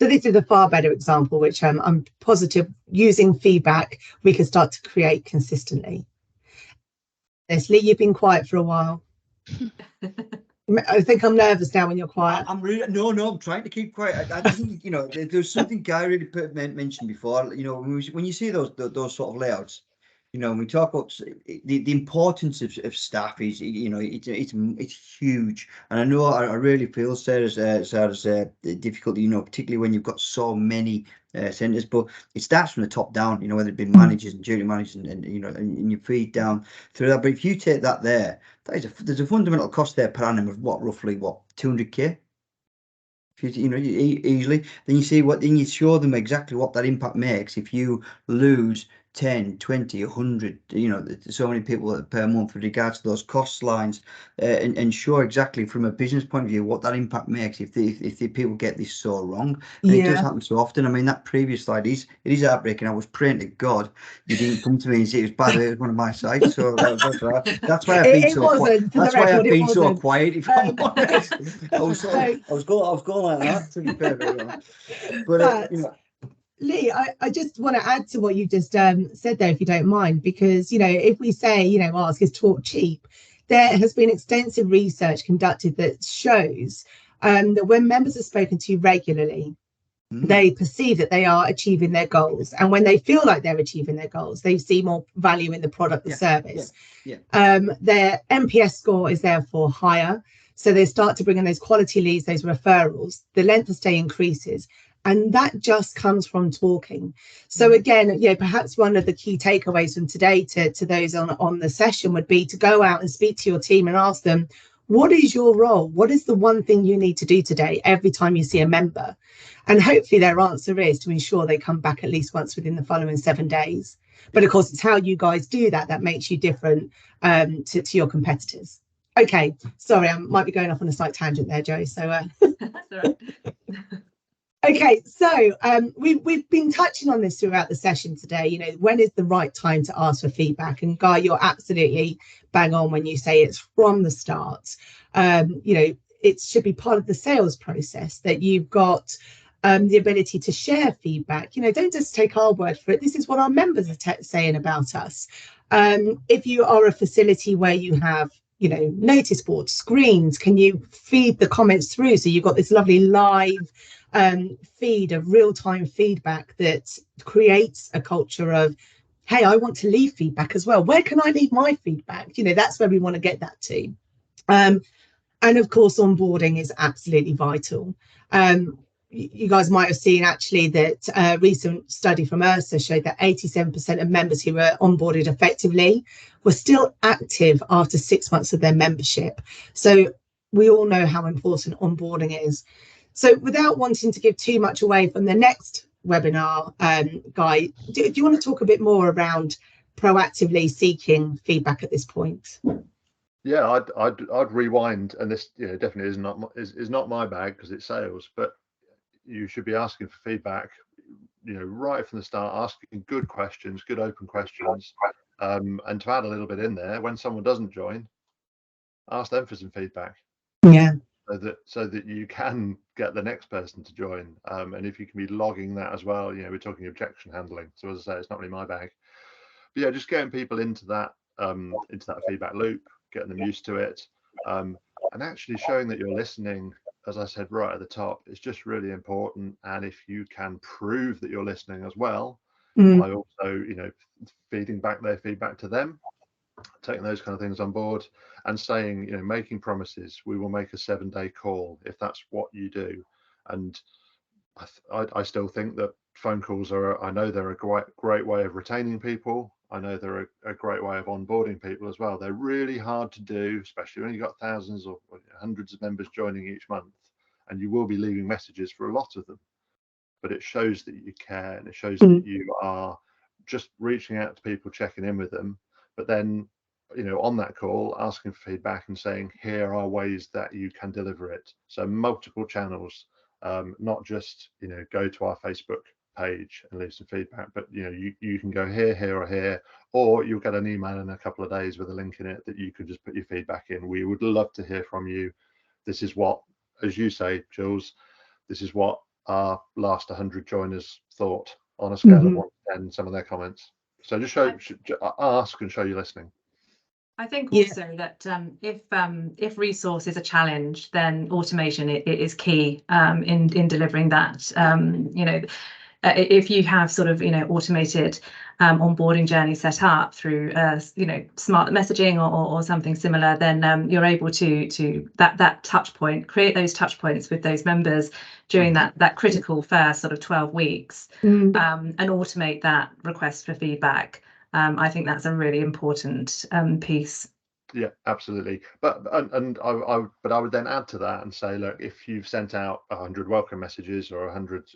this is a far better example, which I'm positive using feedback, we can start to create consistently. Leslie, you've been quiet for a while. I think I'm nervous now when you're quiet. I'm really no. I'm trying to keep quiet. I think there's something Guy really mentioned before. When you see those sort of layouts, when we talk about the importance of staff is it's huge. And I know I really feel Sarah's difficulty. Particularly when you've got so many centres, but it starts from the top down. Whether it be managers and duty managers and you feed down through that. But if you take that there, there's a fundamental cost there per annum of roughly 200k. Easily. Then you show them exactly what that impact makes if you lose 10, 20, 100, so many people per month with regards to those cost lines, and show exactly from a business point of view what that impact makes if the people get this so wrong. And it does happen so often. I mean, that previous slide it is heartbreaking. I was praying to God you didn't come to me and say it was bad. It was one of my sites, so that's why I've been so quiet. That's why I've been so quiet. If I'm honest, I was going like that, to be perfectly honest. But Lee, I just want to add to what you just said there, if you don't mind, because, if we say, ask is talk cheap, there has been extensive research conducted that shows that when members are spoken to regularly, they perceive that they are achieving their goals. And when they feel like they're achieving their goals, they see more value in the product or service. Their NPS score is therefore higher. So they start to bring in those quality leads, those referrals, the length of stay increases. And that just comes from talking. So again, perhaps one of the key takeaways from today to those on the session would be to go out and speak to your team and ask them, what is your role? What is the one thing you need to do today every time you see a member? And hopefully their answer is to ensure they come back at least once within the following 7 days. But of course, it's how you guys do that makes you different to your competitors. Okay, sorry, I might be going off on a slight tangent there, Joe. So That's all right. Okay, so we've been touching on this throughout the session today. When is the right time to ask for feedback? And Guy, you're absolutely bang on when you say it's from the start. It should be part of the sales process that you've got the ability to share feedback. Don't just take our word for it. This is what our members are saying about us. If you are a facility where you have notice boards, screens, can you feed the comments through? So you've got this lovely live feed of real-time feedback that creates a culture of, hey, I want to leave feedback as well. Where can I leave my feedback? That's where we want to get that to. And of course, onboarding is absolutely vital. You guys might have seen actually that a recent study from URSA showed that 87% of members who were onboarded effectively were still active after 6 months of their membership. So we all know how important onboarding is. So without wanting to give too much away from the next webinar, Guy, do you want to talk a bit more around proactively seeking feedback at this point? Yeah, I'd rewind, and this definitely is not my bag because it's sales, but you should be asking for feedback, right from the start, asking good questions, good open questions, and to add a little bit in there, when someone doesn't join, ask them for some feedback. Yeah. So that you can get the next person to join, and if you can be logging that as well, we're talking objection handling. So as I say, it's not really my bag, but yeah, just getting people into that feedback loop, getting them used to it, and actually showing that you're listening. As I said right at the top, it's just really important. And if you can prove that you're listening as well, by also feeding back their feedback to them, taking those kind of things on board, and saying, making promises. We will make a 7-day call if that's what you do. And I still think that phone calls I know they're a great way of retaining people. I know they're a great way of onboarding people as well. They're really hard to do, especially when you've got thousands or hundreds of members joining each month, and you will be leaving messages for a lot of them. But it shows that you care, and it shows that you are just reaching out to people, checking in with them, but then on that call, asking for feedback and saying, here are ways that you can deliver it. So multiple channels, not just go to our Facebook page and leave some feedback, but you can go here or here, or you'll get an email in a couple of days with a link in it that you can just put your feedback in. We would love to hear from you. This is what, as you say, Jules, this is what our last 100 joiners thought on a scale of 1 to 10, some of their comments. So just ask and show you're listening. I think also that if resource is a challenge, then automation is key in delivering that. If you have sort of automated onboarding journey set up through smart messaging or something similar, then you're able to that touch point, create those touch points with those members during that critical first sort of 12 weeks, and automate that request for feedback. I think that's a really important piece. Yeah, absolutely. But I would then add to that and say, look, if you've sent out 100 welcome messages or 100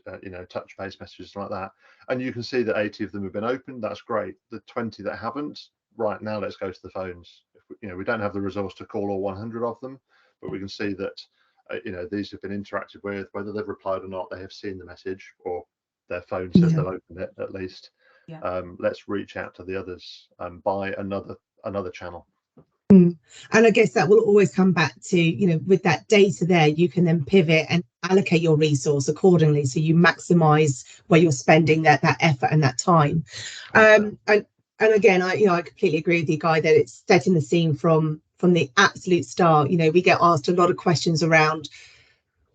touch base messages like that, and you can see that 80 of them have been opened, that's great. The 20 that haven't, right now, let's go to the phones. If we don't have the resource to call all 100 of them, but we can see that these have been interacted with, whether they've replied or not, they have seen the message or their phone says they'll open it at least. Let's reach out to the others by another channel. And I guess that will always come back to, with that data there, you can then pivot and allocate your resource accordingly. So you maximize where you're spending that effort and that time. And again, I completely agree with you, Guy, that it's setting the scene from the absolute start. We get asked a lot of questions around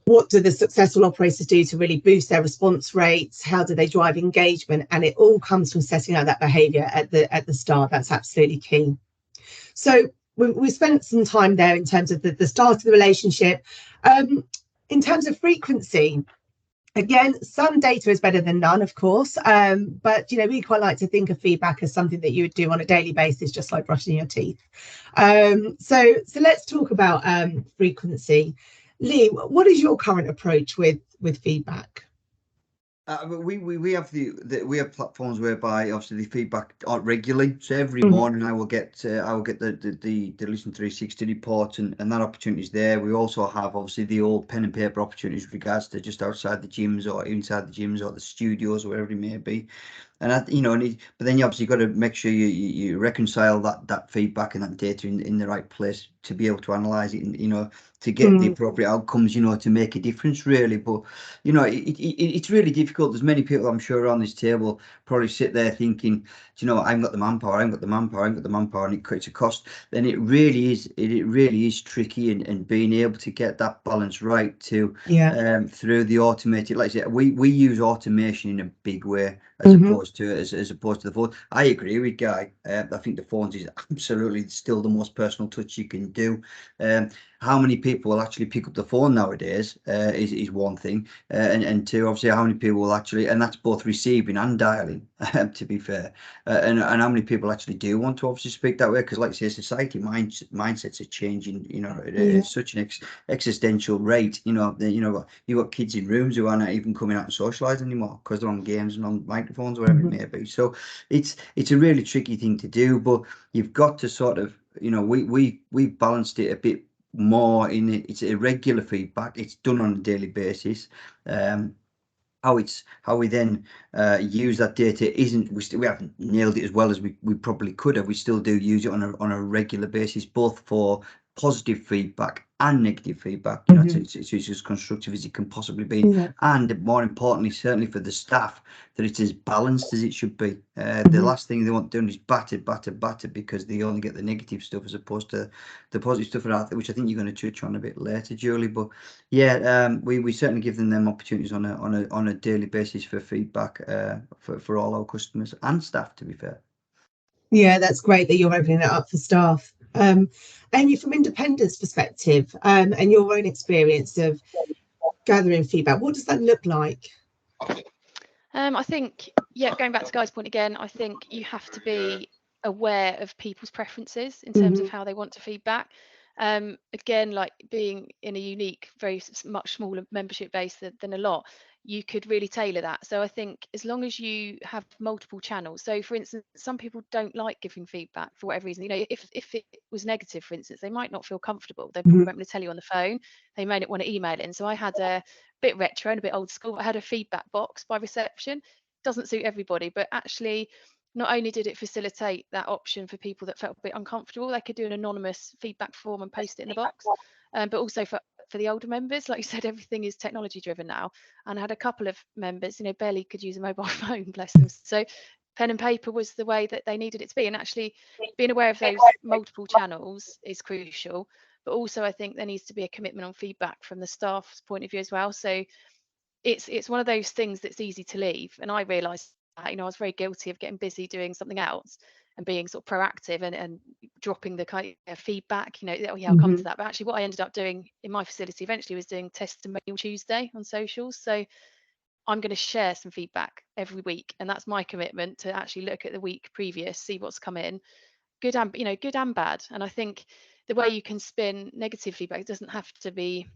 what do the successful operators do to really boost their response rates? How do they drive engagement? And it all comes from setting out that behavior at the start. That's absolutely key. So we spent some time there in terms of the start of the relationship. In terms of frequency, again, some data is better than none, of course, but we quite like to think of feedback as something that you would do on a daily basis, just like brushing your teeth. So let's talk about frequency. Lee, what is your current approach with feedback? We have platforms whereby obviously the feedback regularly. So every morning I will get the Listen 360 report, and that opportunity is there. We also have obviously the old pen and paper opportunities with regards to just outside the gyms or inside the gyms or the studios or wherever it may be. And but then you obviously got to make sure you reconcile that feedback and that data in the right place to be able to analyze it and to get the appropriate outcomes, to make a difference really. But it's really difficult. There's many people I'm sure around this table probably sit there thinking, I haven't got the manpower, and it creates a cost. Then it really is tricky, and being able to get that balance right through the automated, like I said, we use automation in a big way as opposed to the phone. I agree with Guy. I think the phones is absolutely still the most personal touch you can do. How many people will actually pick up the phone nowadays is one thing, and two, obviously, how many people will actually, and that's both receiving and dialing, to be fair, and how many people actually do want to obviously speak that way, because like I say, society mindsets are changing, you know, at such an existential rate. You know, you've got kids in rooms who are not even coming out and socialise anymore because they're on games and on microphones, whatever it may be. So it's a really tricky thing to do, but you've got to sort of, you know, we balanced it a bit more in it. It's irregular feedback. It's done on a daily basis. How we then use that data isn't, we haven't nailed it as well as we probably could have. We still do use it on a regular basis, both for positive feedback and negative feedback. You know, it's as constructive as it can possibly be, and more importantly, certainly for the staff, that it's as balanced as it should be. The last thing they want doing is batter because they only get the negative stuff as opposed to the positive stuff out there, which I think you're going to touch on a bit later, Julie. But yeah, we certainly give them opportunities on a daily basis for feedback for all our customers and staff, to be fair. Yeah, that's great that you're opening it up for staff. Amy, from Independent's perspective, and your own experience of gathering feedback, what does that look like? I think, yeah, going back to Guy's point again, I think you have to be aware of people's preferences in terms of how they want to feedback. Again, like being in a unique, very much smaller membership base than a lot, you could really tailor that. So I think as long as you have multiple channels, so for instance, some people don't like giving feedback for whatever reason. You know, if it was negative, for instance, they might not feel comfortable. They probably won't want to tell you on the phone. They may not want to email in. So I had a bit retro and a bit old school. I had a feedback box by reception. Doesn't suit everybody, but actually, not only did it facilitate that option for people that felt a bit uncomfortable, they could do an anonymous feedback form and post it in the box, but also for the older members, like you said, everything is technology driven now. And I had a couple of members, you know, barely could use a mobile phone, bless them. So pen and paper was the way that they needed it to be. And actually being aware of those multiple channels is crucial. But also I think there needs to be a commitment on feedback from the staff's point of view as well. So it's one of those things that's easy to leave. And I realised that, you know, I was very guilty of getting busy doing something else and being sort of proactive and dropping the kind of feedback, you know, oh yeah, I'll come to that. But actually what I ended up doing in my facility eventually was doing testimonial Tuesday on socials. So I'm going to share some feedback every week. And that's my commitment, to actually look at the week previous, see what's come in, good and, you know, good and bad. And I think the way you can spin negative feedback, it doesn't have to be,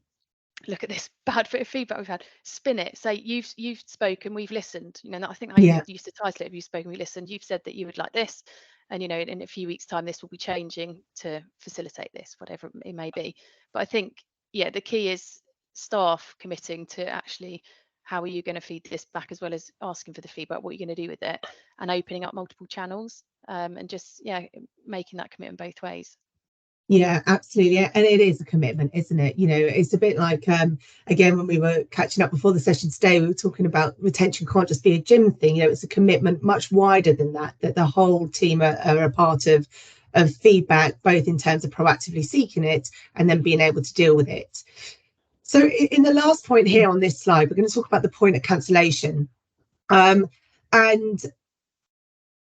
look at this bad bit of feedback we've had, spin it, say you've spoken, we've listened, you know. I think I used to title it, "Have you spoken, we listened, you've said that you would like this, and you know, in a few weeks time this will be changing to facilitate this," whatever it may be. But I think, yeah, the key is staff committing to actually, how are you going to feed this back, as well as asking for the feedback, what you're going to do with it, and opening up multiple channels, and just, yeah, making that commitment both ways. Yeah, absolutely. And it is a commitment, isn't it? You know, it's a bit like, again, when we were catching up before the session today, we were talking about retention can't just be a gym thing. You know, it's a commitment much wider than that, that the whole team are a part of feedback, both in terms of proactively seeking it and then being able to deal with it. So in the last point here on this slide, we're going to talk about the point of cancellation. And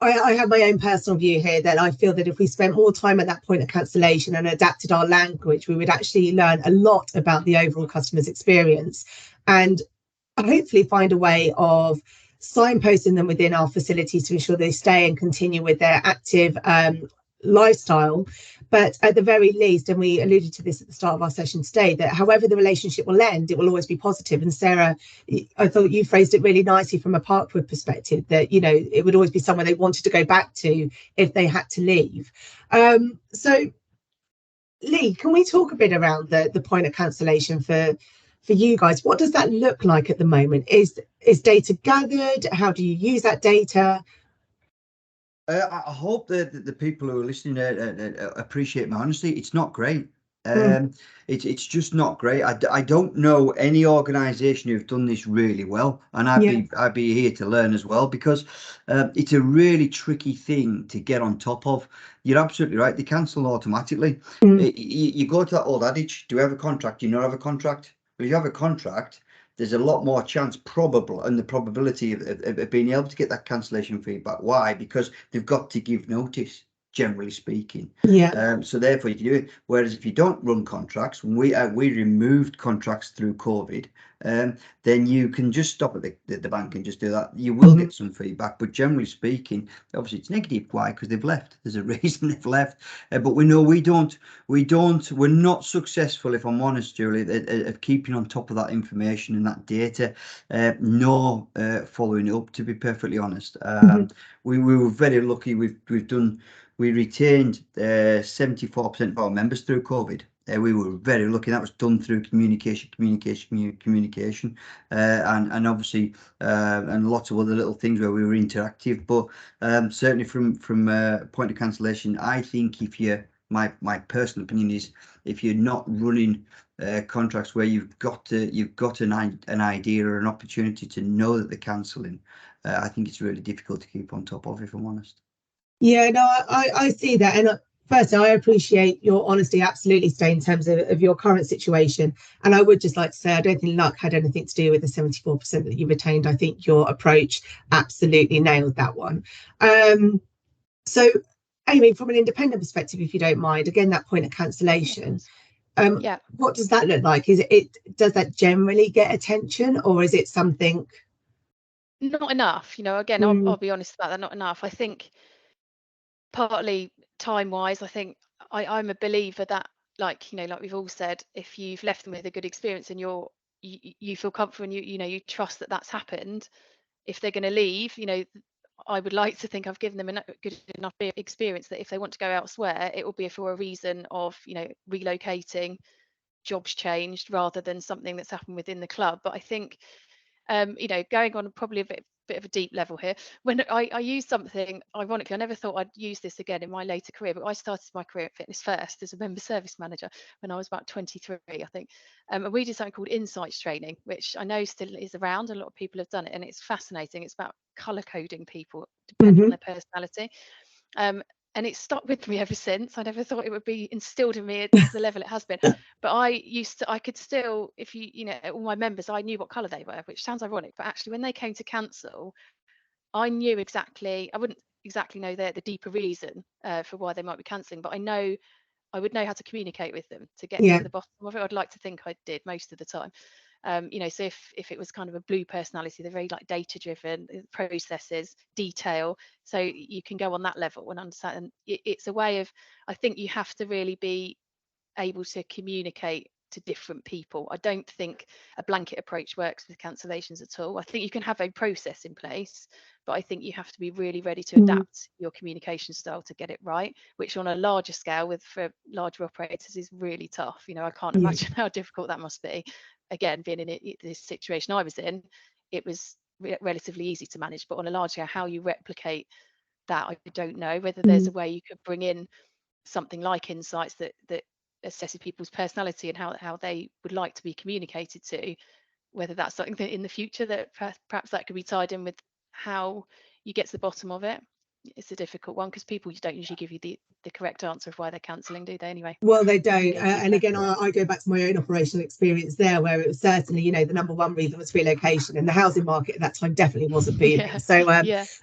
I have my own personal view here, that I feel that if we spent more time at that point of cancellation and adapted our language, we would actually learn a lot about the overall customer's experience, and hopefully find a way of signposting them within our facilities to ensure they stay and continue with their active lifestyle. But at the very least, and we alluded to this at the start of our session today, that however the relationship will end, it will always be positive. And Sarah, I thought you phrased it really nicely from a Parkwood perspective, that, you know, it would always be somewhere they wanted to go back to if they had to leave. So Lee, can we talk a bit around the point of cancellation for you guys? What does that look like at the moment? Is data gathered? How do you use that data? I hope that the people who are listening appreciate my honesty. It's not great. It's just not great. I don't know any organisation who've done this really well, and I'd be here to learn as well, because it's a really tricky thing to get on top of. You're absolutely right. They cancel automatically. You go to that old adage: do you have a contract? Do you not have a contract? Well, if you have a contract, there's a lot more chance, and the probability of being able to get that cancellation feedback. Why? Because they've got to give notice. generally speaking. Yeah. So therefore you can do it. Whereas if you don't run contracts, we removed contracts through COVID, then you can just stop at the bank and just do that. You will get some feedback, but generally speaking, obviously it's negative. Why? Because they've left. There's a reason they've left. But we know we're not successful, if I'm honest, Julie, at keeping on top of that information and that data, nor following up, to be perfectly honest. We were very lucky. We retained 74% of our members through COVID. We were very lucky. That was done through communication, and obviously and lots of other little things where we were interactive. But certainly from point of cancellation, I think if you, my personal opinion is, if you're not running contracts where you've got an idea or an opportunity to know that they're cancelling, I think it's really difficult to keep on top of, if I'm honest. Yeah, no, I see that. And firstly, I appreciate your honesty, absolutely, Stay, in terms of your current situation. And I would just like to say, I don't think luck had anything to do with the 74% that you retained. I think your approach absolutely nailed that one. So, Amy, from an independent perspective, if you don't mind, again, that point of cancellation, what does that look like? Does that generally get attention, or is it something? Not enough, again, I'll be honest about that, not enough. I think partly time-wise, I think I'm a believer that, like we've all said, if you've left them with a good experience and you feel comfortable and you trust that that's happened, if they're going to leave, I would like to think I've given them a good enough experience that if they want to go elsewhere, it will be for a reason of relocating, jobs changed, rather than something that's happened within the club. But I think going on probably a bit of a deep level here, when I use something, ironically, I never thought I'd use this again in my later career, but I started my career at Fitness First as a member service manager when I was about 23, I think. And we did something called insights training, which I know still is around. A lot of people have done it, and it's fascinating. It's about color coding people depending on their personality. And it's stuck with me ever since. I never thought it would be instilled in me to the level it has been. But I could still, if all my members, I knew what colour they were, which sounds ironic, but actually when they came to cancel, I knew exactly, I wouldn't exactly know the deeper reason for why they might be cancelling, but I would know how to communicate with them to get to the bottom of it. I'd like to think I did most of the time. So if it was kind of a blue personality, they're very like data driven, processes, detail. So you can go on that level and understand. And it's a way of, I think you have to really be able to communicate to different people. I don't think a blanket approach works with cancellations at all. I think you can have a process in place, but I think you have to be really ready to adapt your communication style to get it right, which on a larger scale for larger operators is really tough. I can't imagine how difficult that must be. Again, being in this situation I was in, it was relatively easy to manage, but on a large scale, how you replicate that, I don't know. Whether there's a way you could bring in something like insights that assesses people's personality and how they would like to be communicated to, whether that's something that in the future that perhaps that could be tied in with how you get to the bottom of it. It's a difficult one because people don't usually give you the correct answer of why they're cancelling, do they, anyway? Well, they don't. And again, I go back to my own operational experience there, where it was certainly, the number one reason was relocation, and the housing market at that time definitely wasn't booming. So,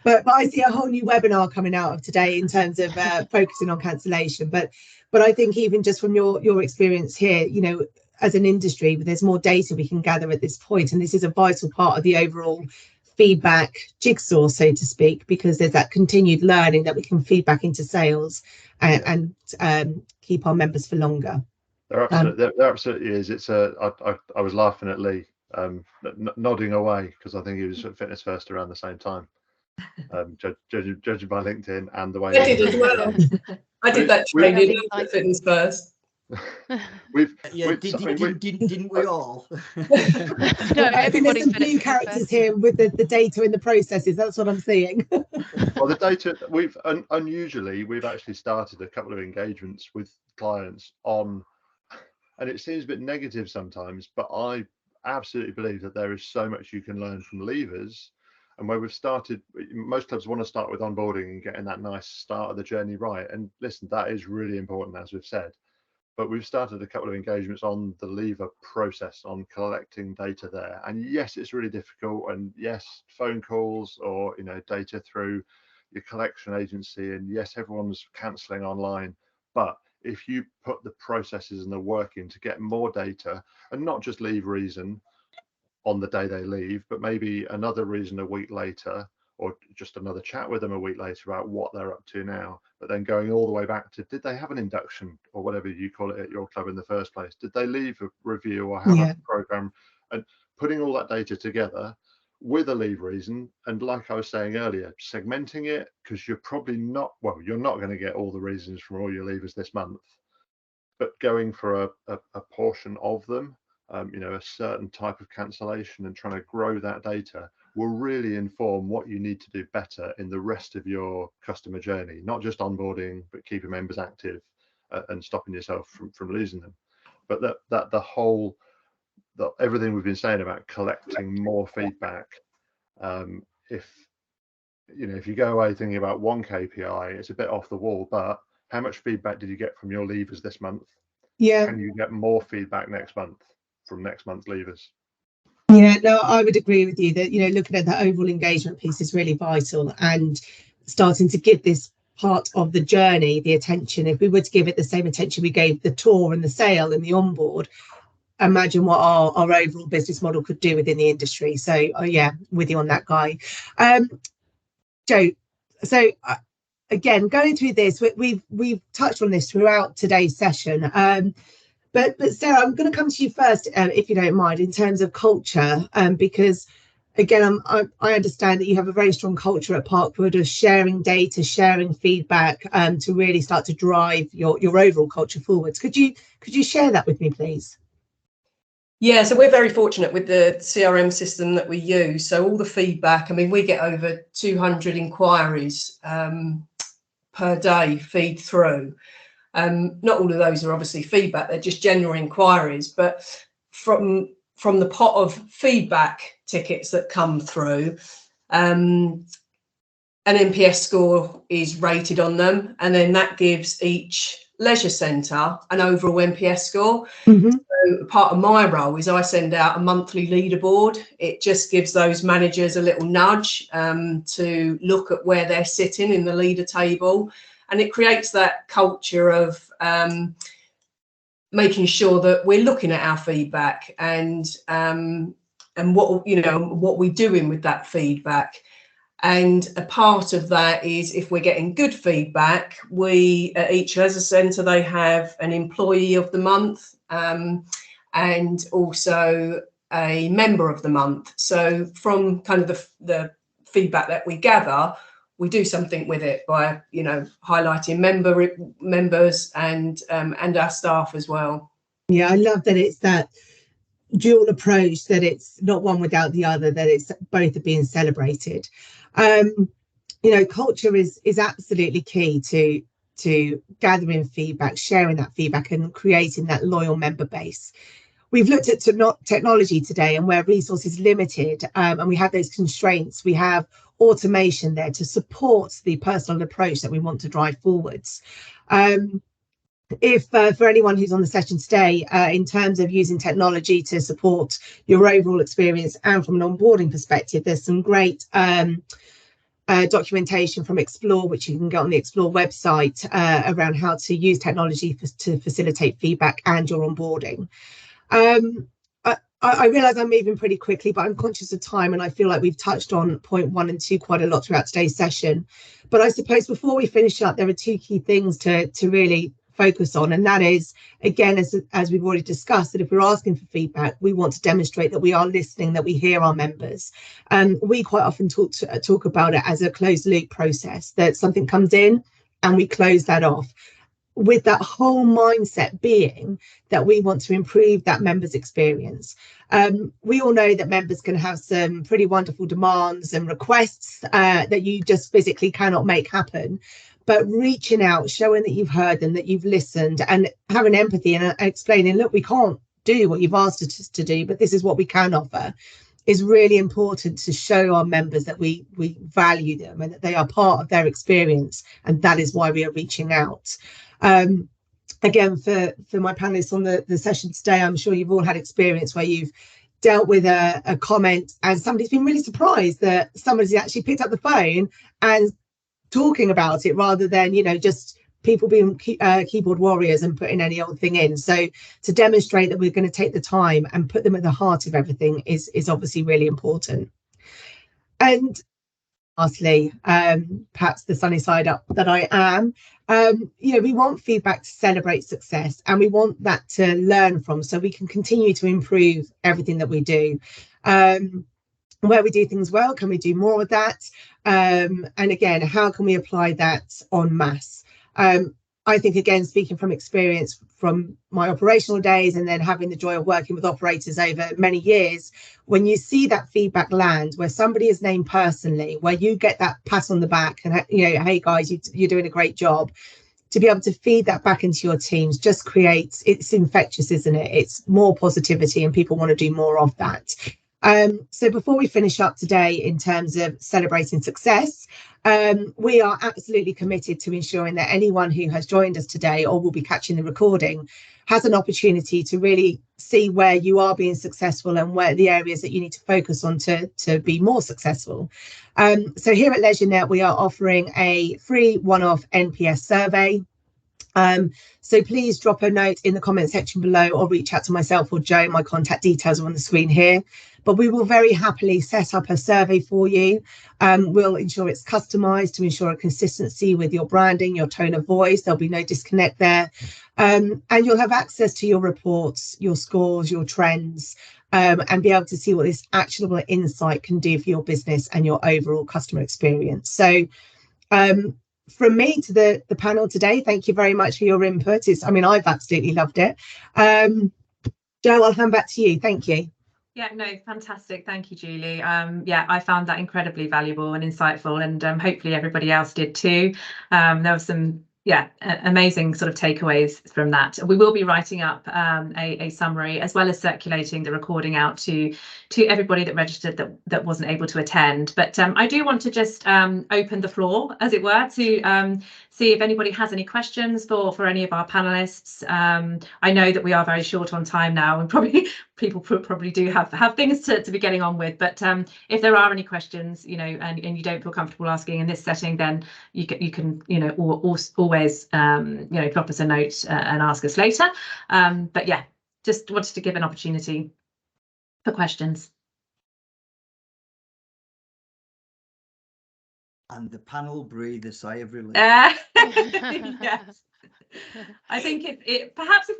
but I see a whole new webinar coming out of today in terms of focusing on cancellation. But I think even just from your experience here, as an industry, there's more data we can gather at this point, and this is a vital part of the overall feedback jigsaw, so to speak, because there's that continued learning that we can feed back into sales and keep our members for longer. There absolutely is. It's I was laughing at Lee nodding away because I think he was at Fitness First around the same time, judging by LinkedIn and the way I did as well. I did that training at Fitness First. Didn't we all? No, I think there's some blue characters here with the data and the processes. That's what I'm seeing. Well, the data we've unusually we've actually started a couple of engagements with clients on, and it seems a bit negative sometimes, but I absolutely believe that there is so much you can learn from leavers. And where we've started, most clubs want to start with onboarding and getting that nice start of the journey right. And listen, that is really important, as we've said. But we've started a couple of engagements on the leaver process, on collecting data there. And yes, it's really difficult. And yes, phone calls or data through your collection agency, and yes, everyone's cancelling online, but if you put the processes and the work in to get more data, and not just leave reason on the day they leave, but maybe another reason a week later, or just another chat with them a week later about what they're up to now, but then going all the way back to, did they have an induction or whatever you call it at your club in the first place? Did they leave a review or have a program? And putting all that data together with a leave reason, and like I was saying earlier, segmenting it, because you're probably not, well, you're not going to get all the reasons from all your leavers this month, but going for a portion of them, you know, a certain type of cancellation, and trying to grow that data will really inform what you need to do better in the rest of your customer journey, not just onboarding, but keeping members active and stopping yourself from losing them. But everything we've been saying about collecting more feedback, if you go away thinking about one KPI, it's a bit off the wall, but how much feedback did you get from your leavers this month? Can you get more feedback next month from next month's leavers? Yeah, no, I would agree with you that, looking at the overall engagement piece is really vital, and starting to give this part of the journey the attention. If we were to give it the same attention we gave the tour and the sale and the onboard, imagine what our overall business model could do within the industry. So yeah, with you on that, Guy. Joe, so again, going through this, we've touched on this throughout today's session. But Sarah, I'm going to come to you first, if you don't mind, in terms of culture, because again, I understand that you have a very strong culture at Parkwood of sharing data, sharing feedback, to really start to drive your overall culture forwards. Could you share that with me, please? Yeah, so we're very fortunate with the CRM system that we use. So all the feedback, I mean, we get over 200 inquiries per day feed through. Not all of those are obviously feedback, they're just general inquiries, but from the pot of feedback tickets that come through, an NPS score is rated on them, and then that gives each leisure centre an overall NPS score. So part of my role is I send out a monthly leaderboard. It just gives those managers a little nudge to look at where they're sitting in the leader table. And it creates that culture of making sure that we're looking at our feedback and what we're doing with that feedback. And a part of that is, if we're getting good feedback, we at each leisure centre, they have an employee of the month and also a member of the month. So from kind of the feedback that we gather, we do something with it by, highlighting members and our staff as well. Yeah, I love that it's that dual approach, that it's not one without the other, that it's both are being celebrated. Culture is absolutely key to gathering feedback, sharing that feedback, and creating that loyal member base. We've looked at technology today, and where resources limited, and we have those constraints, we have automation there to support the personal approach that we want to drive forwards. If for anyone who's on the session today, in terms of using technology to support your overall experience and from an onboarding perspective, there's some great documentation from Explore, which you can get on the Explore website, around how to use technology to facilitate feedback and your onboarding. I realise I'm moving pretty quickly, but I'm conscious of time, and I feel like we've touched on point 1 and 2 quite a lot throughout today's session. But I suppose before we finish up, there are 2 key things to really focus on, and that is, again, as we've already discussed, that if we're asking for feedback, we want to demonstrate that we are listening, that we hear our members. We quite often talk about it as a closed loop process, that something comes in and we close that off, with that whole mindset being that we want to improve that member's experience. We all know that members can have some pretty wonderful demands and requests that you just physically cannot make happen. But reaching out, showing that you've heard them, that you've listened, and having empathy and explaining, look, we can't do what you've asked us to do, but this is what we can offer, is really important to show our members that we value them and that they are part of their experience, and that is why we are reaching out. Again, for my panelists on the session today, I'm sure you've all had experience where you've dealt with a comment and somebody's been really surprised that somebody's actually picked up the phone and talking about it rather than, you know, just people being keyboard warriors and putting any old thing in. So to demonstrate that we're going to take the time and put them at the heart of everything is obviously really important. And lastly, perhaps the sunny side up that I am, you know, we want feedback to celebrate success, and we want that to learn from, so we can continue to improve everything that we do. Where we do things well, can we do more of that? And again, how can we apply that en masse? I think, again, speaking from experience from my operational days and then having the joy of working with operators over many years, when you see that feedback land where somebody is named personally, where you get that pat on the back and, you know, hey guys, you're doing a great job, to be able to feed that back into your teams just creates, it's infectious, isn't it? It's more positivity and people want to do more of that. So before we finish up today in terms of celebrating success, we are absolutely committed to ensuring that anyone who has joined us today or will be catching the recording has an opportunity to really see where you are being successful and where the areas that you need to focus on to be more successful. So here at LeisureNet, we are offering a free one-off NPS survey. So please drop a note in the comment section below or reach out to myself or Joe. My contact details are on the screen here, but we will very happily set up a survey for you. We'll ensure it's customized to ensure a consistency with your branding, your tone of voice. There'll be no disconnect there. And you'll have access to your reports, your scores, your trends, and be able to see what this actionable insight can do for your business and your overall customer experience. So from me to the panel today, thank you very much for your input. I mean, I've absolutely loved it. Joe, I'll hand back to you. Thank you. Yeah, no, fantastic. Thank you, Julie. Yeah, I found that incredibly valuable and insightful, and hopefully everybody else did too. There was some, yeah, amazing sort of takeaways from that. We will be writing up a summary as well as circulating the recording out to everybody that registered that wasn't able to attend. But I do want to just open the floor, as it were, to see if anybody has any questions for any of our panelists. I know that we are very short on time now, and probably people probably do have things to be getting on with. But if there are any questions, you know, and you don't feel comfortable asking in this setting, then you can you know, always you know, drop us a note and ask us later. But yeah, just wanted to give an opportunity for questions. And the panel breathe a sigh of relief. Yes. I think it perhaps if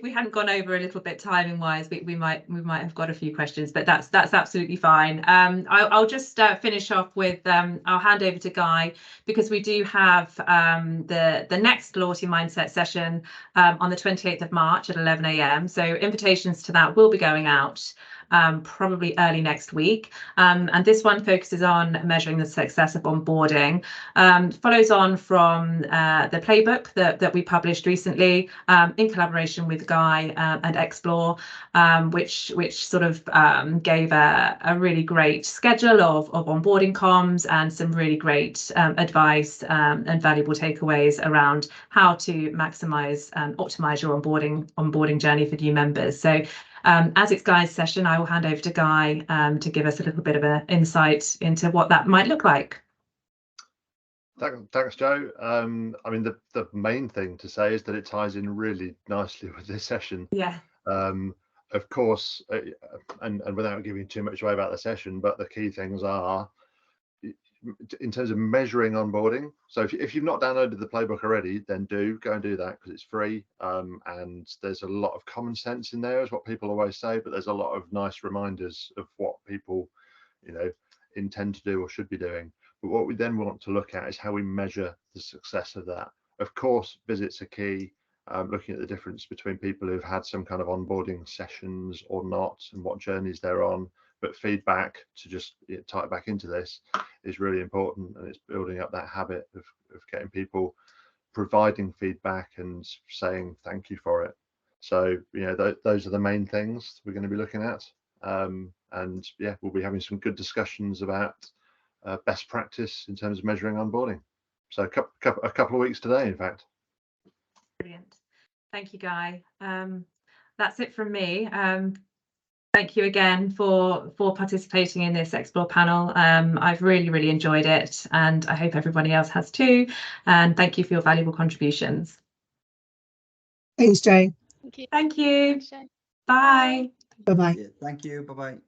we hadn't gone over a little bit timing wise, we might have got a few questions, but that's absolutely fine. I'll just finish off with I'll hand over to Guy, because we do have the next Loyalty Mindset session on the 28th of March at 11 AM. So invitations to that will be going out probably early next week, and this one focuses on measuring the success of onboarding. Follows on from the playbook that we published recently in collaboration with Guy and Explore, which sort of gave a really great schedule of onboarding comms and some really great advice and valuable takeaways around how to maximize and optimize your onboarding journey for new members. So as it's Guy's session, I will hand over to Guy to give us a little bit of an insight into what that might look like. Thanks, Joe. I mean, the main thing to say is that it ties in really nicely with this session. Yeah. Of course, and without giving too much away about the session, but the key things are in terms of measuring onboarding. So if you've not downloaded the playbook already, then do go and do that, because it's free, and there's a lot of common sense in there, is what people always say, but there's a lot of nice reminders of what people, you know, intend to do or should be doing. But what we then want to look at is how we measure the success of that. Of course, visits are key, looking at the difference between people who've had some kind of onboarding sessions or not, and what journeys they're on. But feedback, to just tie it back into this, is really important, and it's building up that habit of getting people providing feedback and saying thank you for it. So, you know, those are the main things we're going to be looking at, and yeah, we'll be having some good discussions about best practice in terms of measuring onboarding. So a couple of weeks today, in fact. Brilliant. Thank you, Guy. That's it from me. Thank you again for participating in this Explore panel. I've really enjoyed it, and I hope everybody else has too. And thank you for your valuable contributions. Thanks, Jane. Thank you. Thank you. Thanks, Jane. Bye. Bye-bye. Yeah, thank you. Bye-bye.